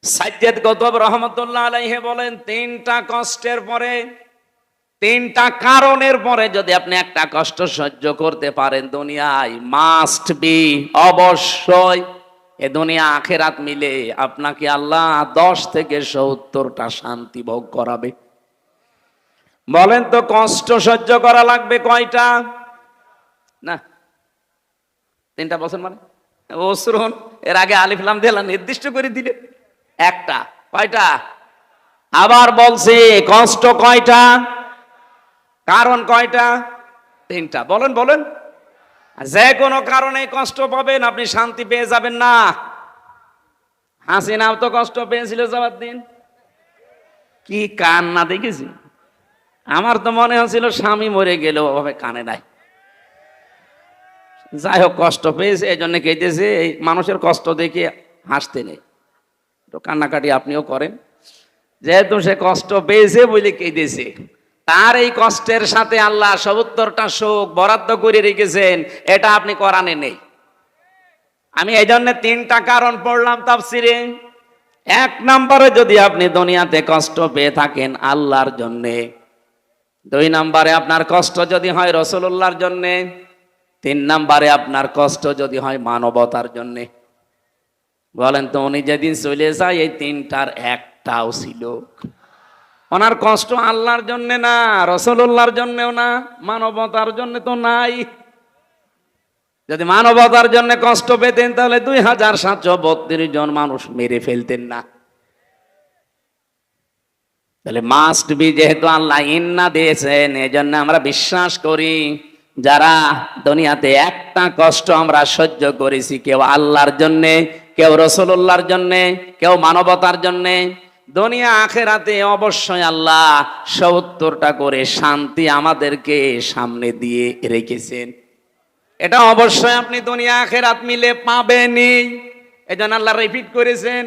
সাজ্জাদ কুতুব রহমাতুল্লাহ আলাইহি বলেন, তিনটা কষ্টের পরে, তিনটা কারণের পরে যদি আপনি একটা কষ্ট সহ্য করতে পারেন দুনিয়ায়, মাস্ট বি, অবশ্যই এ দুনিয়া আখেরাত মিলে আপনাকে আল্লাহ 10 থেকে 70টা শান্তি ভোগ করাবে। বলেন তো কষ্ট সহ্য করা লাগবে কয়টা? না, 3টা বছর মানে বছরুন, এর আগে আলিফ লাম দিয়ে নির্দিষ্ট করে দিলে একটা। কয়টা? আবার বলছি, কষ্ট কয়টা, কারণ কয়টা? 3টা। বলেন বলেন। যে কোনো কারণে কষ্ট পাবেন, আপনি শান্তি পেয়ে যাবেন না। হাসিনাও তো কষ্ট পেয়েছিল যাওয়ার দিন, কি কান্না দেখেছি। আমার তো মনে হচ্ছিল স্বামী মরে গেল, ওভাবে কানে নাই। যাই হোক, কষ্ট পেয়েছে এই জন্য কেঁদেছে। এই মানুষের কষ্ট দেখে হাসতে নেই, তো কান্নাকাটি আপনিও করেন। যেহেতু সে কষ্ট পেয়েছে বলে কেঁদেছে, তার এই কষ্টের সাথে আল্লাহ 70টা সুখ বরাদ্দ করে রেখেছেন, এটা আপনি কোরআনে নেই। আমি এই জন্য 3টা কারণ পড়লাম তাফসিরে। 1 নম্বরে যদি আপনি দুনিয়াতে কষ্ট পেয়ে থাকেন আল্লাহর জন্যে, 2 নম্বরে আপনার কষ্ট যদি হয় রাসূলুল্লাহর জন্যে, 3 নম্বরে আপনার কষ্ট যদি হয় মানবতার জন্যে। বলেন তো, উনি যেদিন চলে যায় এই 3টার একটাও ছিল। ওনার কষ্ট আল্লাহর জন্য না, রাসূলুল্লাহর জন্যও না, মানবতার জন্য তো নাই। যদি মানবতার জন্য কষ্ট পেতেন তাহলে 2732 জন মানুষ মেরে ফেলতেন না। তাহলে মাস্ট বি, যেহেতু আল্লাহ ইন্না দিয়েছেন, এজন্য আমরা বিশ্বাস করি যারা দুনিয়াতে একটা কষ্ট আমরা সহ্য করেছি, কেউ আল্লাহর জন্যে, কেউ রাসূলুল্লাহর জন্যে, কেউ মানবতার জন্যে, দুনিয়া আখেরাতে অবশ্যই আল্লাহ 70টা করে শান্তি আমাদেরকে সামনে দিয়ে রেখেছেন। এটা অবশ্যই আপনি দুনিয়া আখেরাত মিলে পাবেনই, এজন্য আল্লাহ রিপিট করেছেন।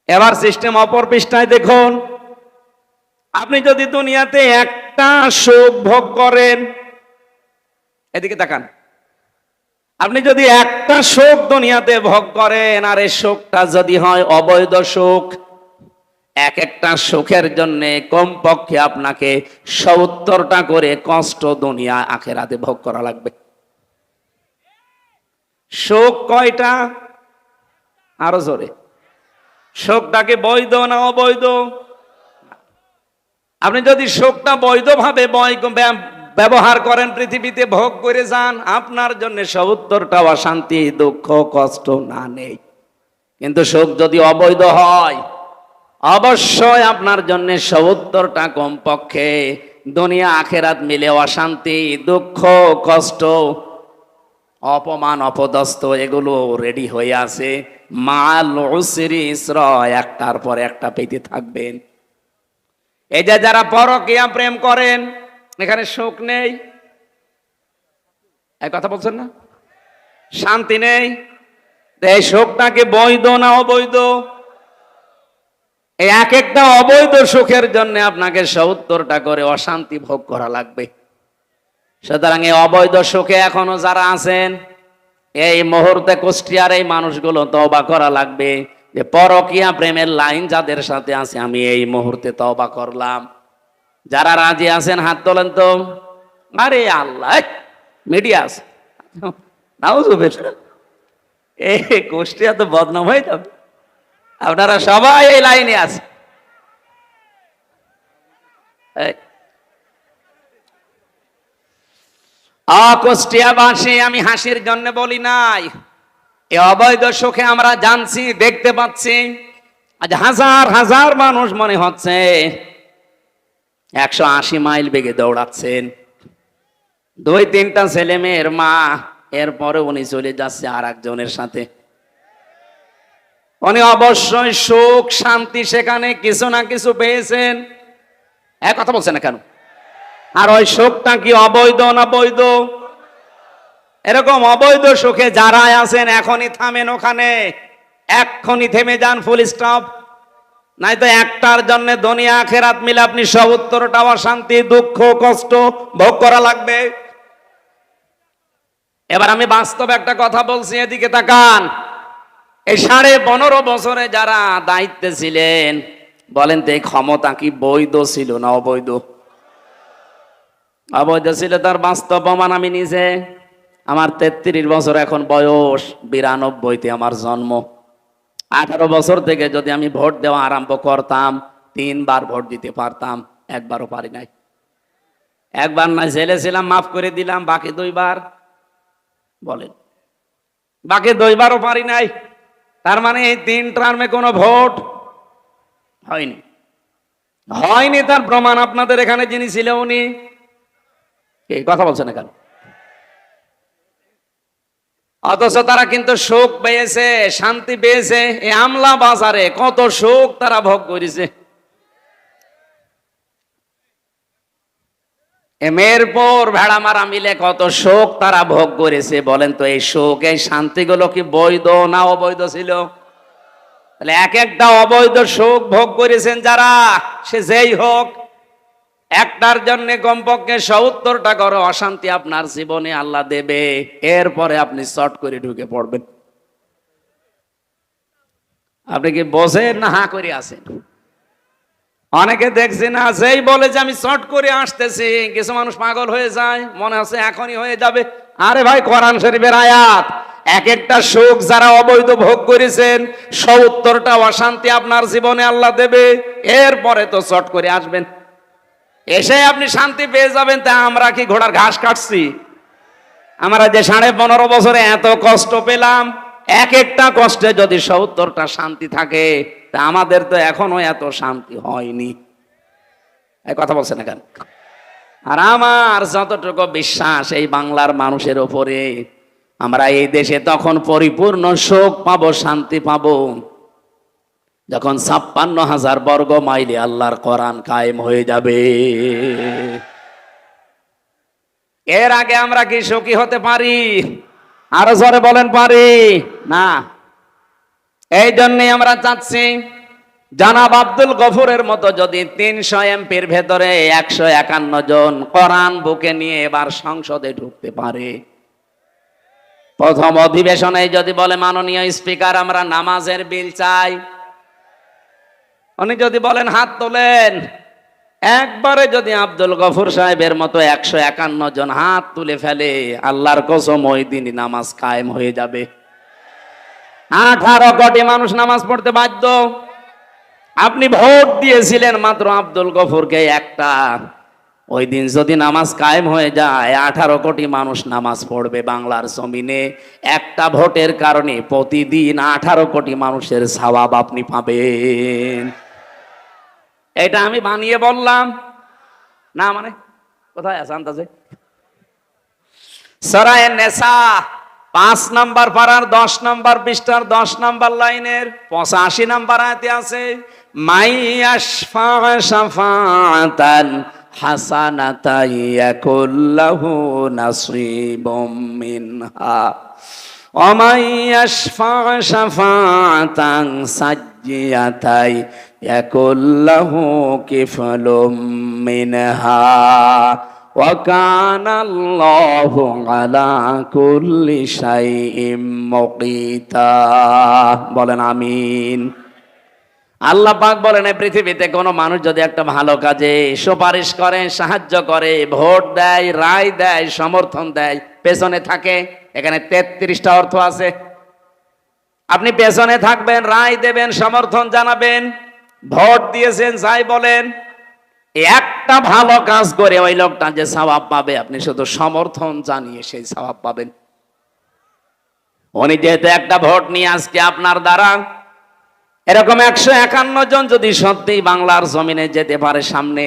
এবার সিস্টেম অপর পৃষ্ঠায় দেখুন। আপনি যদি দুনিয়াতে একটা সুখ ভোগ করেন, এদিকে তাকান, আপনি যদি একটা সুখ দুনিয়াতে ভোগ করেন, আর এই সুখটা যদি হয় অবৈধ সুখ, এক একটা সুখের জন্য কমপক্ষে আপনাকে 70টা করে কষ্ট দুনিয়া আখেরাতে ভোগ করা লাগবে। সুখ কয়টা? আরো জোরে। সুখটাকে বৈধ না অবৈধ? আপনি যদি সুখটা বৈধভাবে ব্যবহার করেন, পৃথিবীতে ভোগ করে যান, আপনার জন্য 70টা অশান্তি, দুঃখ, কষ্ট না নেই। কিন্তু সুখ যদি অবৈধ হয়, অবশ্যই আপনার জন্য 70টা কমপক্ষে দুনিয়া আখেরাত মিলে অশান্তি, দুঃখ, কষ্ট, অপমান, অপদস্থ এগুলো রেডি হয়ে আছে। মাল উসরি ইসরা, একটার পর একটা পেতে থাকবেন। এই যে যারা পরকীয়া প্রেম করেন, এখানে সুখ নেই, এই কথা বলছেন না, শান্তি নেই। এই সুখটাকে বৈধ না অবৈধ? এই এক একটা অবৈধ সুখের জন্য আপনাকে 70টা করে অশান্তি ভোগ করা লাগবে। সুতরাং এই অবৈধ সুখে এখনো যারা আছেন, এই মুহূর্তে কুষ্টিয়ার এই মানুষগুলো তওবা করা লাগবে যে পরকীয়া প্রেমের লাইন যাদের সাথে আছে, আমি এই মুহূর্তে তওবা করলাম। যারা রাজি আছেন হাত তোলেন তো। আরে আল্লাহ, মিডিয়া আছে, এই কুষ্টিয়া তো বদনাম হয়ে যাবে। আপনারা সবাই এই লাইনে আছে। কুষ্টিয়াবাসী, আমি হাসির জন্য বলি নাই, এই অবৈধ সুখে আমরা জানছি, দেখতে পাচ্ছি। আজ হাজার হাজার মানুষ মনে হচ্ছে 180 মাইল বেগে দৌড়াচ্ছেন। 2-3টা ছেলে মেয়ের মা, এরপরে উনি চলে যাচ্ছে আর একজনের সাথে। উনি অবশ্যই সুখ শান্তি সেখানে কিছু না কিছু পেয়েছেন। এক কথা বলছেন না কেন? আর ওই সুখটা কি অবৈধ না বৈধ? এরকম অবৈধ সুখে যারা আছেন, এখনই থামেন ওখানে, এক্ষুনি থেমে যান, ফুল স্টপ। নাই তো একটার জন্য দুনিয়া আখেরাত মিলে আপনি 70টা অশান্তি, দুঃখ, কষ্ট ভোগ করা লাগবে। এবার আমি বাস্তব একটা কথা বলছি, এদিকে তাকান। এই 15.5 বছরে যারা দায়িত্বে ছিলেন, বলেন তো এই ক্ষমতা কি বৈধ ছিল না অবৈধ? অবৈধ ছিল, তার বাস্তব প্রমাণ আমি নিজে। আমার 33 বছর এখন বয়স, 92-তে আমার জন্ম। 18 বছর থেকে যদি আমি ভোট দেওয়া আরম্ভ করতাম, 3 বার ভোট দিতে পারতাম, একবারও পারি নাই। একবার না জেলে ছিলাম, মাফ করে দিলাম, বাকি 2 বার বলেন, বাকি 2 বারও পারি নাই। তার মানে এই 3 টার্মে কোনো ভোট হয়নি। হয়নি তার প্রমাণ আপনাদের এখানে যিনি ছিল উনি এই কথা বলছেন এখানে। অথচ তারা কিন্তু সুখ পেয়েছে, শান্তি পেয়েছে। এই আমলা বাজারে কত সুখ তারা ভোগ করেছে। মেরপুর ভেড়ামারা মিলে কত সুখ তারা ভোগ করেছে। বলেন তো এই সুখ, এই শান্তিগুলো কি বৈধ না অবৈধ ছিল? তাহলে এক একটা অবৈধ সুখ ভোগ করেছেন যারা, সে যেই হোক, একটার জন্য কমপক্ষে 70টা করে অশান্তি আপনার জীবনে আল্লাহ দেবে। এরপরে আপনি চট করে ঢুকে পড়বেন। আপনি কি বোঝেন না হা করে আছেন? অনেকে দেখছি না, যেই বলে যে আমি চট করে আসতেছি, কিছু মানুষ পাগল হয়ে যায়, মনে হচ্ছে এখনই হয়ে যাবে। আরে ভাই, কোরআন শরীফের আয়াত, এক একটা সুখ যারা অবৈধ ভোগ করেছেন, 70টা অশান্তি আপনার জীবনে আল্লাহ দেবে। এরপরে তো চট করে আসবেন, এসে আপনি শান্তি পেয়ে যাবেন। তা আমরা কি ঘোড়ার ঘাস কাটছি? আমরা যে 15.5 বছরে এত কষ্ট পেলাম, এক একটা কষ্টে যদি 70টা শান্তি থাকে, তা আমাদের তো এখনো এত শান্তি হয়নি। এই কথা বলছেন না কেন? আর আমার যতটুকু বিশ্বাস এই বাংলার মানুষের উপরে, আমরা এই দেশে তখন পরিপূর্ণ সুখ পাবো, শান্তি পাবো, যখন 56,000 বর্গ মাইলে আল্লাহর কোরআন কায়েম হয়ে যাবে। এর আগে আমরা কি সুখী হতে পারি? আরো জোরে বলেন, পারি না। এই জন্যই আমরা চাচ্ছি জনাব আব্দুল গফুরের মতো যদি 300 এমপির ভেতরে 151 জন কোরআন বুকে নিয়ে এবার সংসদে ঢুকতে পারে, প্রথম অধিবেশনে যদি বলে মাননীয় স্পিকার আমরা নামাজের বিল চাই, উনি যদি বলেন হাত তোলেন, একবারে যদি আব্দুল গফুর সাহেবের মতো 151 জন হাত তুলে ফেলে, আল্লাহর কসম ওই দিনই নামাজ কায়েম হয়ে যাবে। 18 কোটি মানুষ নামাজ পড়তে বাধ্য। আপনি ভোট দিয়েছিলেন মাত্র আব্দুল গফুরকে একটা, ওই দিন যদি নামাজ কায়েম হয়ে যায়, 18 কোটি মানুষ নামাজ পড়বে বাংলার জমিনে। একটা ভোটের কারণে প্রতিদিন 18 কোটি মানুষের সওয়াব আপনি পাবেন। এটা আমি বানিয়ে বললাম না, মানে কোথায় আছে আন্দাজে? সূরা আন-নিসা 5 নম্বর পারার 10 নম্বর পৃষ্ঠার 10 নম্বর লাইনের 85 নম্বর আয়াতে আছে, মাইয়াশফা শাফাআতান হাসানাতান ইয়াকুল্লাহু নাসীবুম মিনহা ওয়া মাইয়াশফা শাফাআতান সাজ্জিয়াতান ইয়াকুল্লাহু কিফলুম মিনহা ওয়া কানা আল্লাহু আলা কুল্লি শাইইন মুকিতা। বলেন আমিন। আল্লাহ পাক বলেন, এই পৃথিবীতে কোনো মানুষ যদি একটা ভালো কাজে সুপারিশ করে, সাহায্য করে, ভোট দেয়, রায় দেয়, সমর্থন দেয়, পেছনে থাকে, এখানে 33টা অর্থ আছে। আপনি পেছনে থাকবেন, রায় দেবেন, সমর্থন জানাবেন, ভোট দিয়েছেন, যাই বলেন, একটা ভালো কাজ করে ওই লোকটা যে সওয়াব পাবে, আপনি শুধু সমর্থন জানিয়ে সেই সওয়াব পাবেন। উনি যেহেতু একটা ভোট নিয়ে আজকে আপনার দ্বারা এরকম 151 জন যদি সত্যি বাংলার জমিনে যেতে পারে সামনে,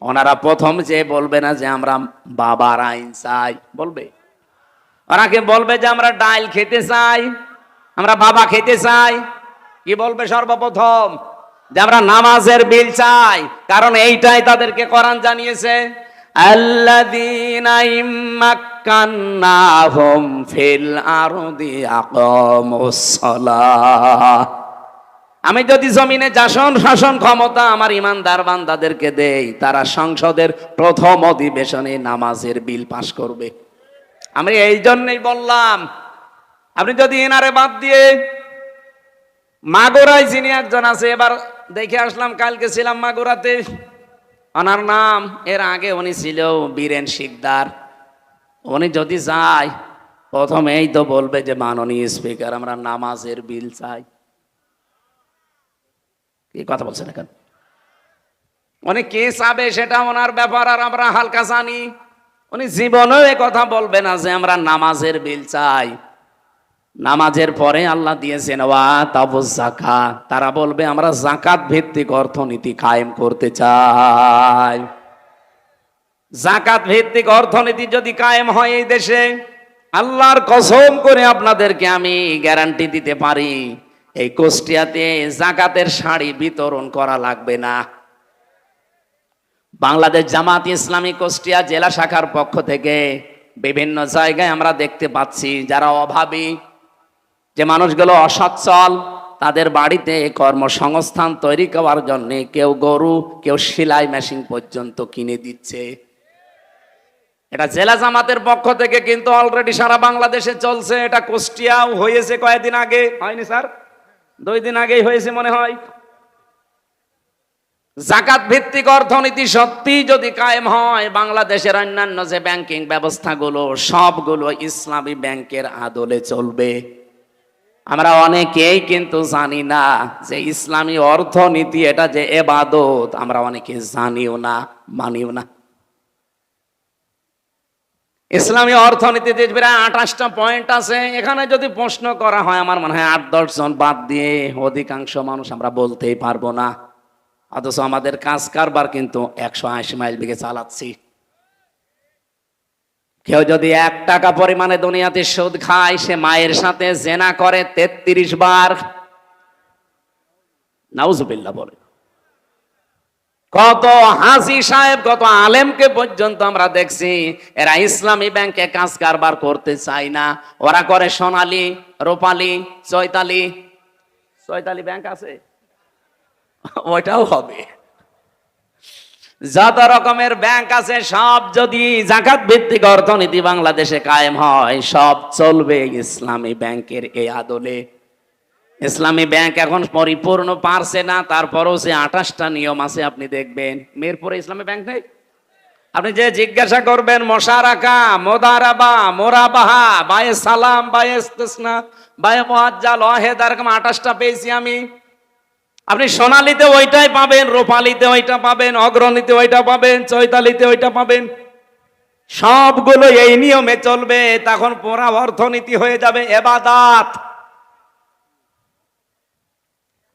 ওনারা প্রথম যে বলবে না যে আমরা বাবার আইন চাই, বলবে? ওনাকে বলবে যে আমরা ডাল খেতে চাই, আমরা বাবা খেতে চাই। কি বলবে সর্বপ্রথম? যে আমরা নামাজের বিল চাই, কারণ এইটাই তাদেরকে কোরআন জানিয়েছে, আল্লাযীনা ইম্মাক্কান্নাহুম ফিল আরদি আকামুস সালাহ। আমি যদি জমিনে শাসন ক্ষমতা আমার ইমানদার বান্দাদেরকে দেই, তারা সংসদের প্রথম অধিবেশনে নামাজের বিল পাশ করবে। আমি এই জন্যই বললাম, আপনি যদি এনারে বাদ দিয়ে মাগুরায় যিনি একজন আছে, এবার দেখে আসলাম, কালকে ছিলাম মাগুরাতে। ওনার নাম, এর আগে উনি ছিল বীরেন শিকদার। উনি যদি যায় প্রথমেই তো বলবে যে মাননীয় স্পিকার, আমরা নামাজের বিল চাই। কি কথা বলছেন এখন? উনি কে চাবে সেটা ওনার ব্যাপার, আর আমরা হালকা জানি। উনি জীবনেও এ কথা বলবে না যে আমরা নামাজের বিল চাই। নামাজের পরে আল্লাহ দিয়েছেন ওয়া তাবুজ যাকাত, তারা বলবে আমরা যাকাত ভিত্তিক অর্থনীতি কায়েম করতে চাই। যাকাত ভিত্তিক অর্থনীতি যদি কায়েম হয় এই দেশে, আল্লাহর কসম করে আপনাদেরকে আমি গ্যারান্টি দিতে পারি, এই কুষ্টিয়াতে যাকাতের শাড়ি বিতরণ করা লাগবে না। বাংলাদেশ জামাত ইসলামী কুষ্টিয়া জেলা শাখার পক্ষ থেকে বিভিন্ন জায়গায় আমরা দেখতে পাচ্ছি যারা অভাবী, যে মানুষগুলো অসচ্ছল, তাদের বাড়িতে কর্মসংস্থান তৈরি করার জন্য কেউ গরু, কেউ সেলাই মেশিন পর্যন্ত কিনে দিচ্ছে। এটা জেলা জামাতের পক্ষ থেকে কিন্তু অলরেডি সারা বাংলাদেশে চলছে। এটা কুষ্টিয়াও হয়েছে কয়েকদিন আগে, হয়নি স্যার? 2 দিন আগেই হয়েছে মনে হয়। যাকাত ভিত্তিক অর্থনীতি সত্যি যদি কায়েম হয়, বাংলাদেশের অন্যান্য যে ব্যাংকিং ব্যবস্থাগুলো সবগুলো ইসলামী ব্যাংকের আদলে চলবে। আমরা অনেকেই কিন্তু জানি না যে ইসলামী অর্থনীতি এটা যে ইবাদত, আমরা অনেকে জানিও না, মানিও না। ইসলামী অর্থনীতিতে প্রায় 28টা পয়েন্ট আছে। এখানে যদি প্রশ্ন করা হয়, আমার মনে হয় 8-10 জন বাদ দিয়ে অধিকাংশ মানুষ আমরা বলতেই পারবো না। অথচ আমাদের কাজ কারবার কিন্তু 180 মাইল বেগে চালাচ্ছি। কেউ যদি 1 টাকা পরিমাণে দুনিয়াতে সুদ খায়, সে মায়ের সাথে জেনা করে 33 বার। নাউজুবিল্লাহ বলে। কত হাজি সাহেব, কত আলেমকে পর্যন্ত আমরা দেখছি এরা ইসলামী ব্যাংকে কাজ কারবার করতে চায় না। ওরা করে সোনালী, রূপালী, চৈতালি ব্যাংক আছে, ওইটাও হবে। যত রকমের ব্যাংক আছে সব যদি যাকাত ভিত্তিক অর্থনীতি বাংলাদেশে কায়েম হয়, সব চলবে ইসলামী ব্যাংকের এই আদলে। ইসলামী ব্যাংক এখন পরিপূর্ণ পারছে না, তারপরও যে 28টা নিয়ম আছে আপনি দেখবেন। মিরপুরে ইসলামী ব্যাংক নেই? আপনি যে জিজ্ঞাসা করবেন মোশারাকা, মোদারাবা, মোরাবাহা, বায়ে সালাম, বায়ে ইস্তিসনা, বায়ে মুআজ্জাল, ওয়াহিদ, এরকম 28টা পেয়েছি আমি। আপনি সোনালীতে ওইটাই পাবেন, রূপালীতে ওইটা পাবেন, অগ্রণীতে ওইটা পাবেন, চৈতালিতে ওইটা পাবেন। সবগুলো এই নিয়মে চলবে, তখন পুরা অর্থনীতি হয়ে যাবে ইবাদত।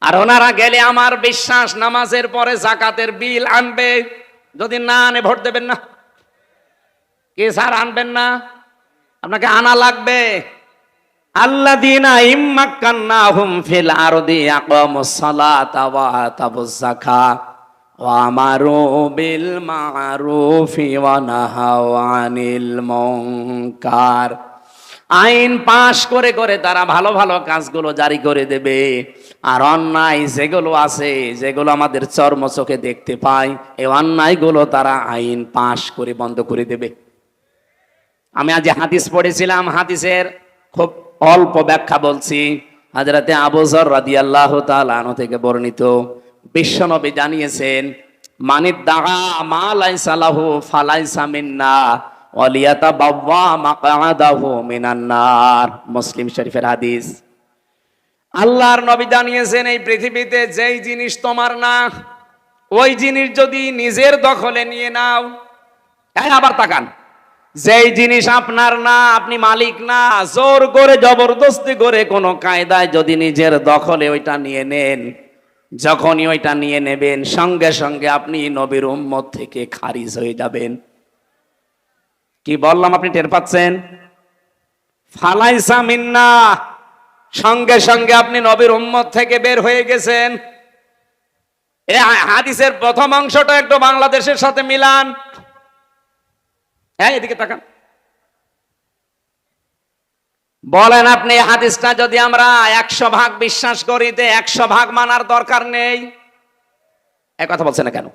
আর ওনারা গেলে আমার বিশ্বাস নামাজের পরে যাকাতের বিল আনবে। যদি না আনে ভোট দেবেন না। কে স্যার আনবেন না? আপনাকে আনা লাগবে। আল্লাযীনা ইম্মাক্কান্নাহুম ফিল আরদি আকামুস সালাতা ওয়া আতাবুজ যাকাত ওয়া আমারু বিল মা'রুফি ওয়া নাহাউ আনিল মুনকার। আইন পাশ করে করে তারা ভালো ভালো কাজগুলো জারি করে দেবে, আর অন্যায় যেগুলো আছে, যেগুলো আমাদের চর্ম চোখে দেখতে পাই, এই অন্যায়গুলো তারা আইন পাশ করে বন্ধ করে দেবে। আমি আজ হাদিস পড়েছিলাম, হাদিসের খুব অল্প ব্যাখ্যা বলছি। হযরতে আবু যর রাদিয়াল্লাহু তাআলা আনহু থেকে বর্ণিত, বিশ্বনবী জানিয়েছেন, মানিদ্দাআ মা লাইসা লাহু ফালাইসা মিন্না ওয়ালিয়াতাবাওয়া মাকআদাহু মিনান নার। মুসলিম শরীফের হাদিস। আল্লাহর নবী জানিয়েছেন, এই পৃথিবীতে যেই জিনিস তোমার না, ওই জিনিস যদি নিজের দখলে নিয়ে নাও, আবার তাকান, যেই জিনিস আপনার না, আপনি মালিক না, জোর করে জবরদস্তি করে কোনো কায়দায় যদি নিজের দখলে ওইটা নিয়ে নেন, যখনই ওইটা নিয়ে নেবেন সঙ্গে সঙ্গে আপনি নবীর উম্মত থেকে খারিজ হয়ে যাবেন। কি বললাম আপনি টের পাচ্ছেন? ফালাইসা মিন্না, সঙ্গে সঙ্গে আপনি নবীর উম্মত থেকে বের হয়ে গেছেন। এই হাদিসের প্রথম অংশটা একটু বাংলাদেশের সাথে মিলান। হ্যাঁ, এদিকে তাকান। বলেন আপনি, হাদিসটা যদি আমরা 100% বিশ্বাস করি, 100% মানার দরকার নেই? এক কথা বলছেন না কেন?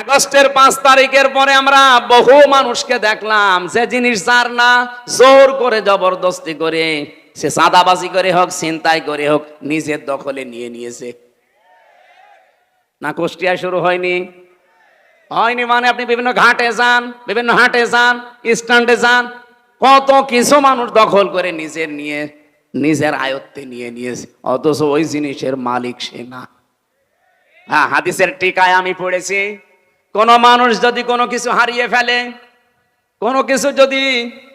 আগস্টের 5 তারিখের পরে আমরা বহু মানুষকে দেখলাম, যে জিনিস যার না, জোর করে জবরদস্তি করে সে চাঁদাবাজি করে হোক, ছিনতাই করে হোক, নিজের দখলে নিয়ে নিয়েছে। না কুষ্টিয়া শুরু হয়নি? হয়নি মানে আপনি বিভিন্ন ঘাটে যান, বিভিন্ন হাটে যান, স্ট্যান্ডে যান, কত কিছু মানুষ দখল করে নিজের আয়ত্তে নিয়ে নিয়েছে, অথচ ওই জিনিসের মালিক সে না। হ্যাঁ, হাদিসের টিকায় আমি পড়েছি, কোন মানুষ যদি কোনো কিছু হারিয়ে ফেলে, কোনো কিছু যদি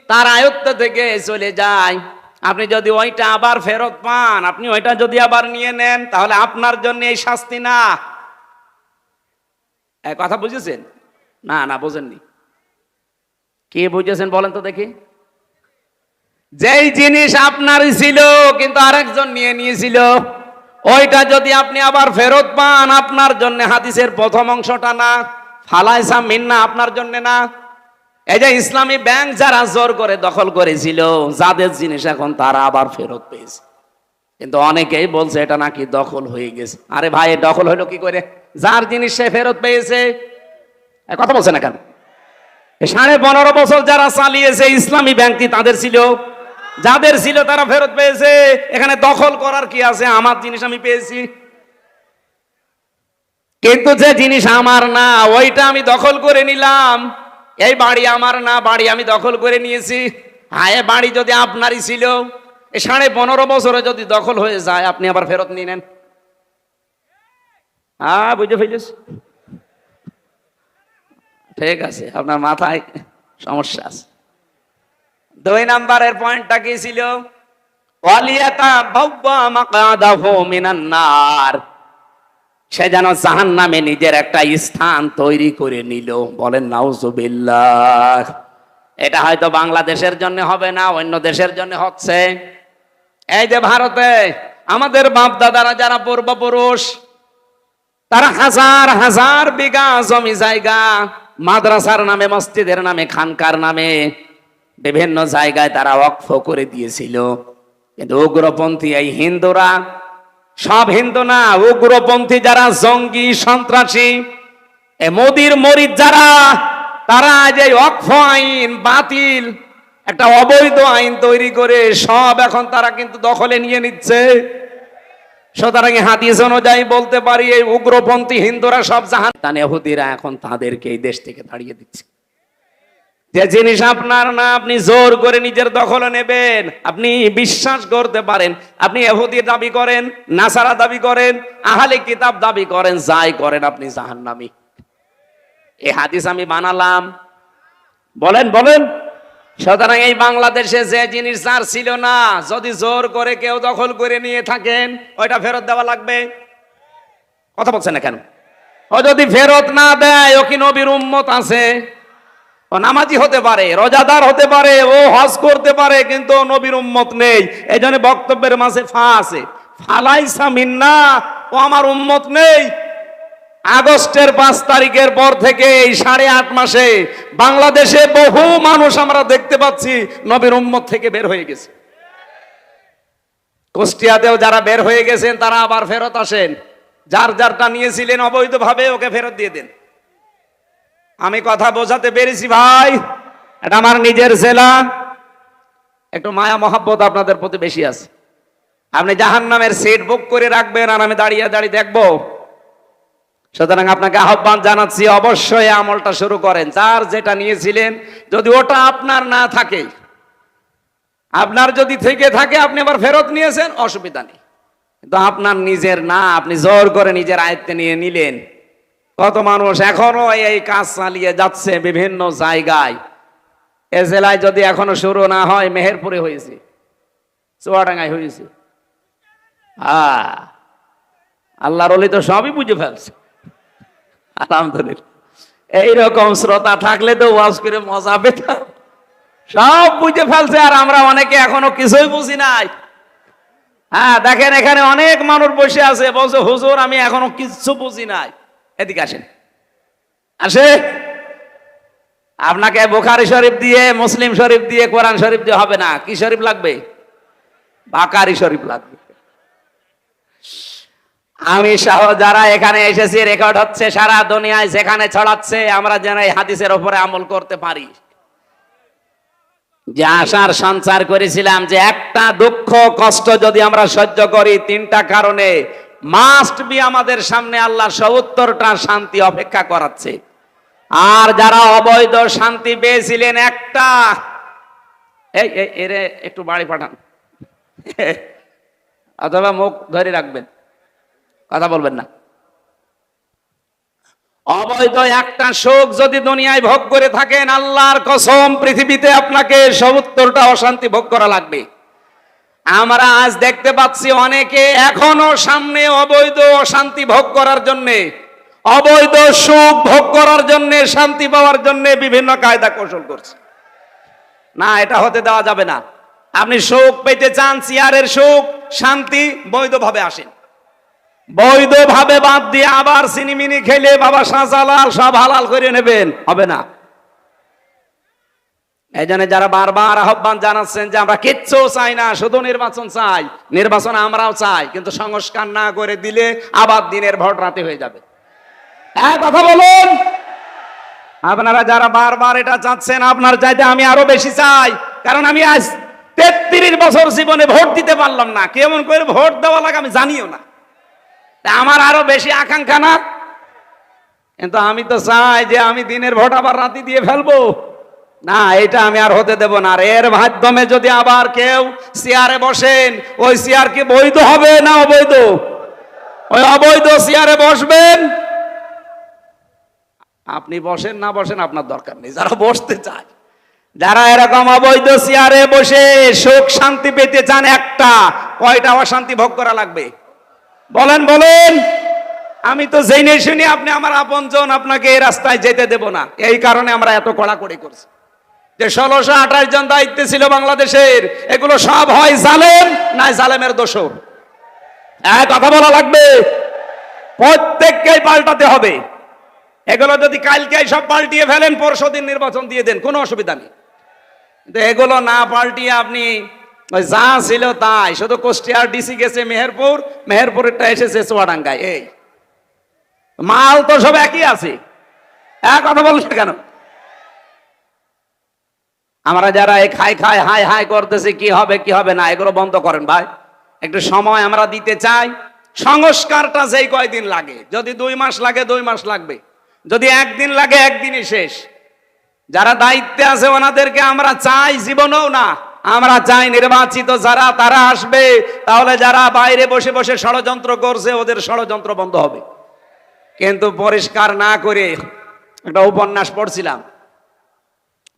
তার আয়ত্ত থেকে চলে যায়, আপনি যদি ওইটা আবার ফেরত পান, আপনি ওইটা যদি আবার নিয়ে নেন, তাহলে আপনার জন্য এই শাস্তি না। কথা বুঝেছেন? না না, বোঝেননি। কি বুঝেছেন বলেন তো দেখি? যেই জিনিস আপনারই ছিল কিন্তু আরেকজন নিয়ে নিয়েছিল, ওইটা যদি আপনি আবার ফেরত পান, আপনার জন্য হাদিসের প্রথম অংশটা না, ফালাইসা মিন্না আপনার জন্য না। এই যে ইসলামী ব্যাংক যারা জোর করে দখল করেছিল, যাদের জিনিস এখন তারা আবার ফেরত পেয়েছে, কিন্তু অনেকেই বলছে এটা নাকি দখল হয়ে গেছে। আরে ভাই, দখল হলো কি করে? যার জিনিস সে ফেরত পেয়েছে। কথা বলছে না কেন? 15.5 বছর যারা চালিয়েছে ইসলামী ব্যাংকটি তাদের ছিল, যাদের ছিল তারা ফেরত পেয়েছে। এখানে দখল করার কি আছে? আমার জিনিস আমি পেয়েছি, কিন্তু যে জিনিস আমার না ওইটা আমি দখল করে নিলাম। এই বাড়ি আমার না, বাড়ি আমি দখল করে নিয়েছি। হ্যাঁ, এ বাড়ি যদি আপনারই ছিল, 15.5 বছরে যদি দখল হয়ে যায়, আপনি আবার ফেরত নিয়ে নেন। হ্যাঁ, বুঝতে ফেলিস? ঠিক আছে, আপনার মাথায় সমস্যা আছে। 2 নম্বরের পয়েন্টটা কি ছিল? সে যেন জাহান্নামে নিজের একটা স্থান তৈরি করে নিল। বলেন নাউজুবিল্লাহ। এটা হয়তো বাংলাদেশের জন্য হবে না, অন্য দেশের জন্য হচ্ছে। এই যে ভারতে আমাদের বাপ দাদারা যারা পূর্বপুরুষ, তারা হাজার হাজার বিঘা জমি জায়গা মাদ্রাসার নামে, মসজিদের নামে, খানকার নামে বিভিন্ন জায়গায় তারা ওয়াকফ করে দিয়েছিল। কিন্তু উগ্রপন্থী এই হিন্দুরা, সব হিন্দু না, উগ্রপন্থী যারা জঙ্গি সন্ত্রাসী, মোদির মরিদ যারা, তারা যে ওয়াকফ আইন বাতিল, একটা অবৈধ আইন তৈরি করে সব এখন তারা কিন্তু দখলে নিয়ে নিচ্ছে। সুতরাং হাদিস অনুযায়ী বলতে পারি এই উগ্রপন্থী হিন্দুরা সব জাহান্নামে, ইহুদিরা এখন তাদেরকে এই দেশ থেকে তাড়িয়ে দিচ্ছে। যে জিনিস আপনার না, আপনি জোর করে নিজের দখলে নেবেন। আপনি বিশ্বাস করতে পারেন, আপনি ইহুদি দাবি করেন, নাসারা দাবি করেন, আহলে কিতাব দাবি করেন, যাই করেন, আপনি জাহান্নামী। এই হাদিস আমি বানালাম, বলেন বলেন। সুতরাং এই বাংলাদেশে যে জিনিস যার ছিল না, যদি জোর করে কেউ দখল করে নিয়ে থাকেন, ওইটা ফেরত দেওয়া লাগবে। কথা বলছেন না কেন? ও যদি ফেরত না দেয়, ও কি নবীর উম্মত আছে? ও নামাজি হতে পারে, রোজাদার হতে পারে, ও হজ করতে পারে, কিন্তু নবীর উম্মত নেই। এই জন্য বক্তব্যের মাঝে ফা আছে, ফালাইসা মিন্না, ও আমার উম্মত নেই। আগস্টের 5 তারিখের পর থেকে এই 8.5 মাসে বাংলাদেশে বহু মানুষ আমরা দেখতে পাচ্ছি নবীর উম্মত থেকে বের হয়ে গেছে। কুষ্টিয়াতেও যারা বের হয়ে গেছেন তারা আবার ফেরত আসেন। যার যারটা নিয়েছিলেন অবৈধভাবে, ওকে ফেরত দিয়ে দেন। আমি কথা বোঝাতে পেরেছি ভাই? এটা আমার নিজের জেলা, একটু মায়া মহাব্বত আপনাদের প্রতি বেশি আছে। আপনি জাহান্নামের সিট বুক করে রাখবেন আর আমি দাঁড়িয়ে দাঁড়িয়ে দেখবো? সুতরাং আপনাকে আহ্বান জানাচ্ছি, অবশ্যই আমলটা শুরু করেন। যার যেটা নিয়েছিলেন, যদি ওটা আপনার না থাকে, আপনার যদি থেকে থাকে, আপনি আবার ফেরত নিয়েছেন, অসুবিধা নেই। কিন্তু আপনার নিজের না, আপনি জোর করে নিজের আয়ত্তে নিয়ে নিলেন। কত মানুষ এখনো এই কাজ চালিয়ে যাচ্ছে বিভিন্ন জায়গায়। এ জেলায় যদি এখনো শুরু না হয়, মেহেরপুরে হয়েছে, চুয়াডাঙ্গায় হয়েছে। আল্লাহর ওলি তো সবই বুঝে ফেলছে, আলহামদুলিল্লাহ। এইরকম শ্রোতা থাকলে তো ওয়াজ করে মজা পেতাম। সব বুঝে ফেলছে, আর আমরা অনেকে এখনো কিছুই বুঝি নাই। হ্যাঁ, দেখেন এখানে অনেক মানুষ বসে আছে, বলছে হুজুর আমি এখনো কিছু বুঝি নাই। এদিকে আসেন, আসে। আপনাকে বুখারী শরীফ দিয়ে, মুসলিম শরীফ দিয়ে, কোরআন শরীফ দিয়ে হবে না। কি শরীফ লাগবে? বাকারি শরীফ লাগবে। আমি সহ যারা এখানে এসেছি, রেকর্ড হচ্ছে সারা দুনিয়ায়, যেখানে ছড়াচ্ছে, আমরা যেন এই হাদিসের উপরে আমল করতে পারি। যে আশার সঞ্চার করেছিলাম যে একটা দুঃখ কষ্ট যদি আমরা সহ্য করি তিনটা কারণে মাস্ট বি আমাদের সামনে আল্লাহ ৭০টা শান্তি অপেক্ষা করাচ্ছে। আর যারা অবৈধ শান্তি পেয়েছিলেন একটা, এই এরে একটু বাড়ি পাঠান অথবা মুখ ধরে রাখবেন, কথা বলবেন না। অবৈধ একটা সুখ যদি দুনিয়ায় ভোগ করে থাকেন, আল্লাহর কসম পৃথিবীতে আপনাকে ৭০টা অশান্তি ভোগ করা লাগবে। আমরা আজ দেখতে পাচ্ছি অনেকে এখনো সামনে অবৈধ অশান্তি ভোগ করার জন্য, অবৈধ সুখ ভোগ করার জন্য, শান্তি পাওয়ার জন্য বিভিন্ন কায়দা কৌশল করছে। না, এটা হতে দেওয়া যাবে না। আপনি সুখ পেতে চান, চেয়ারের সুখ শান্তি, বৈধভাবে আসেন। বৈধভাবে বাদ দিয়ে আবার সিনিমিনি খেলে বাবা শাহজালাল সব হালাল করে নেবেন, হবে না। এই জন্য যারা বারবার আহ্বান জানাচ্ছেন যে আমরা কিচ্ছু চাই না, শুধু নির্বাচন চাই, নির্বাচন আমরাও চাই, কিন্তু সংস্কার না করে দিলে আবার দিনের ভোট রাতে হয়ে যাবে। এক কথা বলুন, আপনারা যারা বারবার এটা চাচ্ছেন, আপনার চাইতে আমি আরো বেশি চাই, কারণ আমি আজ ৩৩ বছর জীবনে ভোট দিতে পারলাম না। কেমন করে ভোট দেওয়া লাগে আমি জানিও না, আমার আরো বেশি আকাঙ্ক্ষা না। কিন্তু আমি তো চাই যে আমি দিনের ভোট আবার রাতে দিয়ে ফেলবো না, এটা আমি আর হতে দেব না। আর এর মাধ্যমে যদি আবার কেউ চেয়ারে বসেন, ওই চেয়ার কি বৈধ হবে না অবৈধ? ওই অবৈধ চেয়ারে বসবেন, আপনি বসেন না বসেন আপনার দরকার নেই। যারা বসতে চায়, যারা এরকম অবৈধ চেয়ারে বসে সুখ শান্তি পেতে চান, একটা কয়টা অশান্তি ভোগ করা লাগবে বলেন বলেন? আমি তো জেনে শুনি আপনি আমার আপনজন, আপনাকে এই রাস্তায় যেতে দেব না। এই কারণে আমরা এত কড়াকড়ি করছি যে ১৬২৮ জন দায়িত্বে ছিল বাংলাদেশের, এগুলো সব হয় জালেম, না জালেমের দোষর। কথা বলা লাগবে, প্রত্যেককেই পাল্টাতে হবে। এগুলো যদি কালকে সব পাল্টিয়ে ফেলেন, পরশুদিন নির্বাচন দিয়ে দেন, কোনো অসুবিধা নেই। কিন্তু এগুলো না পাল্টিয়ে আপনি ওই যা ছিল তাই, শুধু কুষ্টিয়ার ডিসি গেছে মেহেরপুর, মেহেরপুরেরটা এসেছে চুয়াডাঙ্গায়, এই মাল তো সব একই আছে। কথা বলছে কেন? আমরা যারা এই খাই খাই হাই হাই করতেছি কি হবে কি হবে না, এগুলো বন্ধ করেন ভাই। একটু সময় আমরা দিতে চাই। সংস্কারটা যেই কয়দিন লাগে, যদি ২ মাস লাগে ২ মাস লাগবে, যদি একদিন লাগে একদিনই শেষ। যারা দায়িত্বে আছে ওনাদেরকে আমরা চাই জীবনেও না, আমরা চাই নির্বাচিত যারা তারা আসবে, তাহলে যারা বাইরে বসে বসে ষড়যন্ত্র করছে ওদের ষড়যন্ত্র বন্ধ হবে। কিন্তু পরিষ্কার না করে একটা উপন্যাস পড়ছিলাম,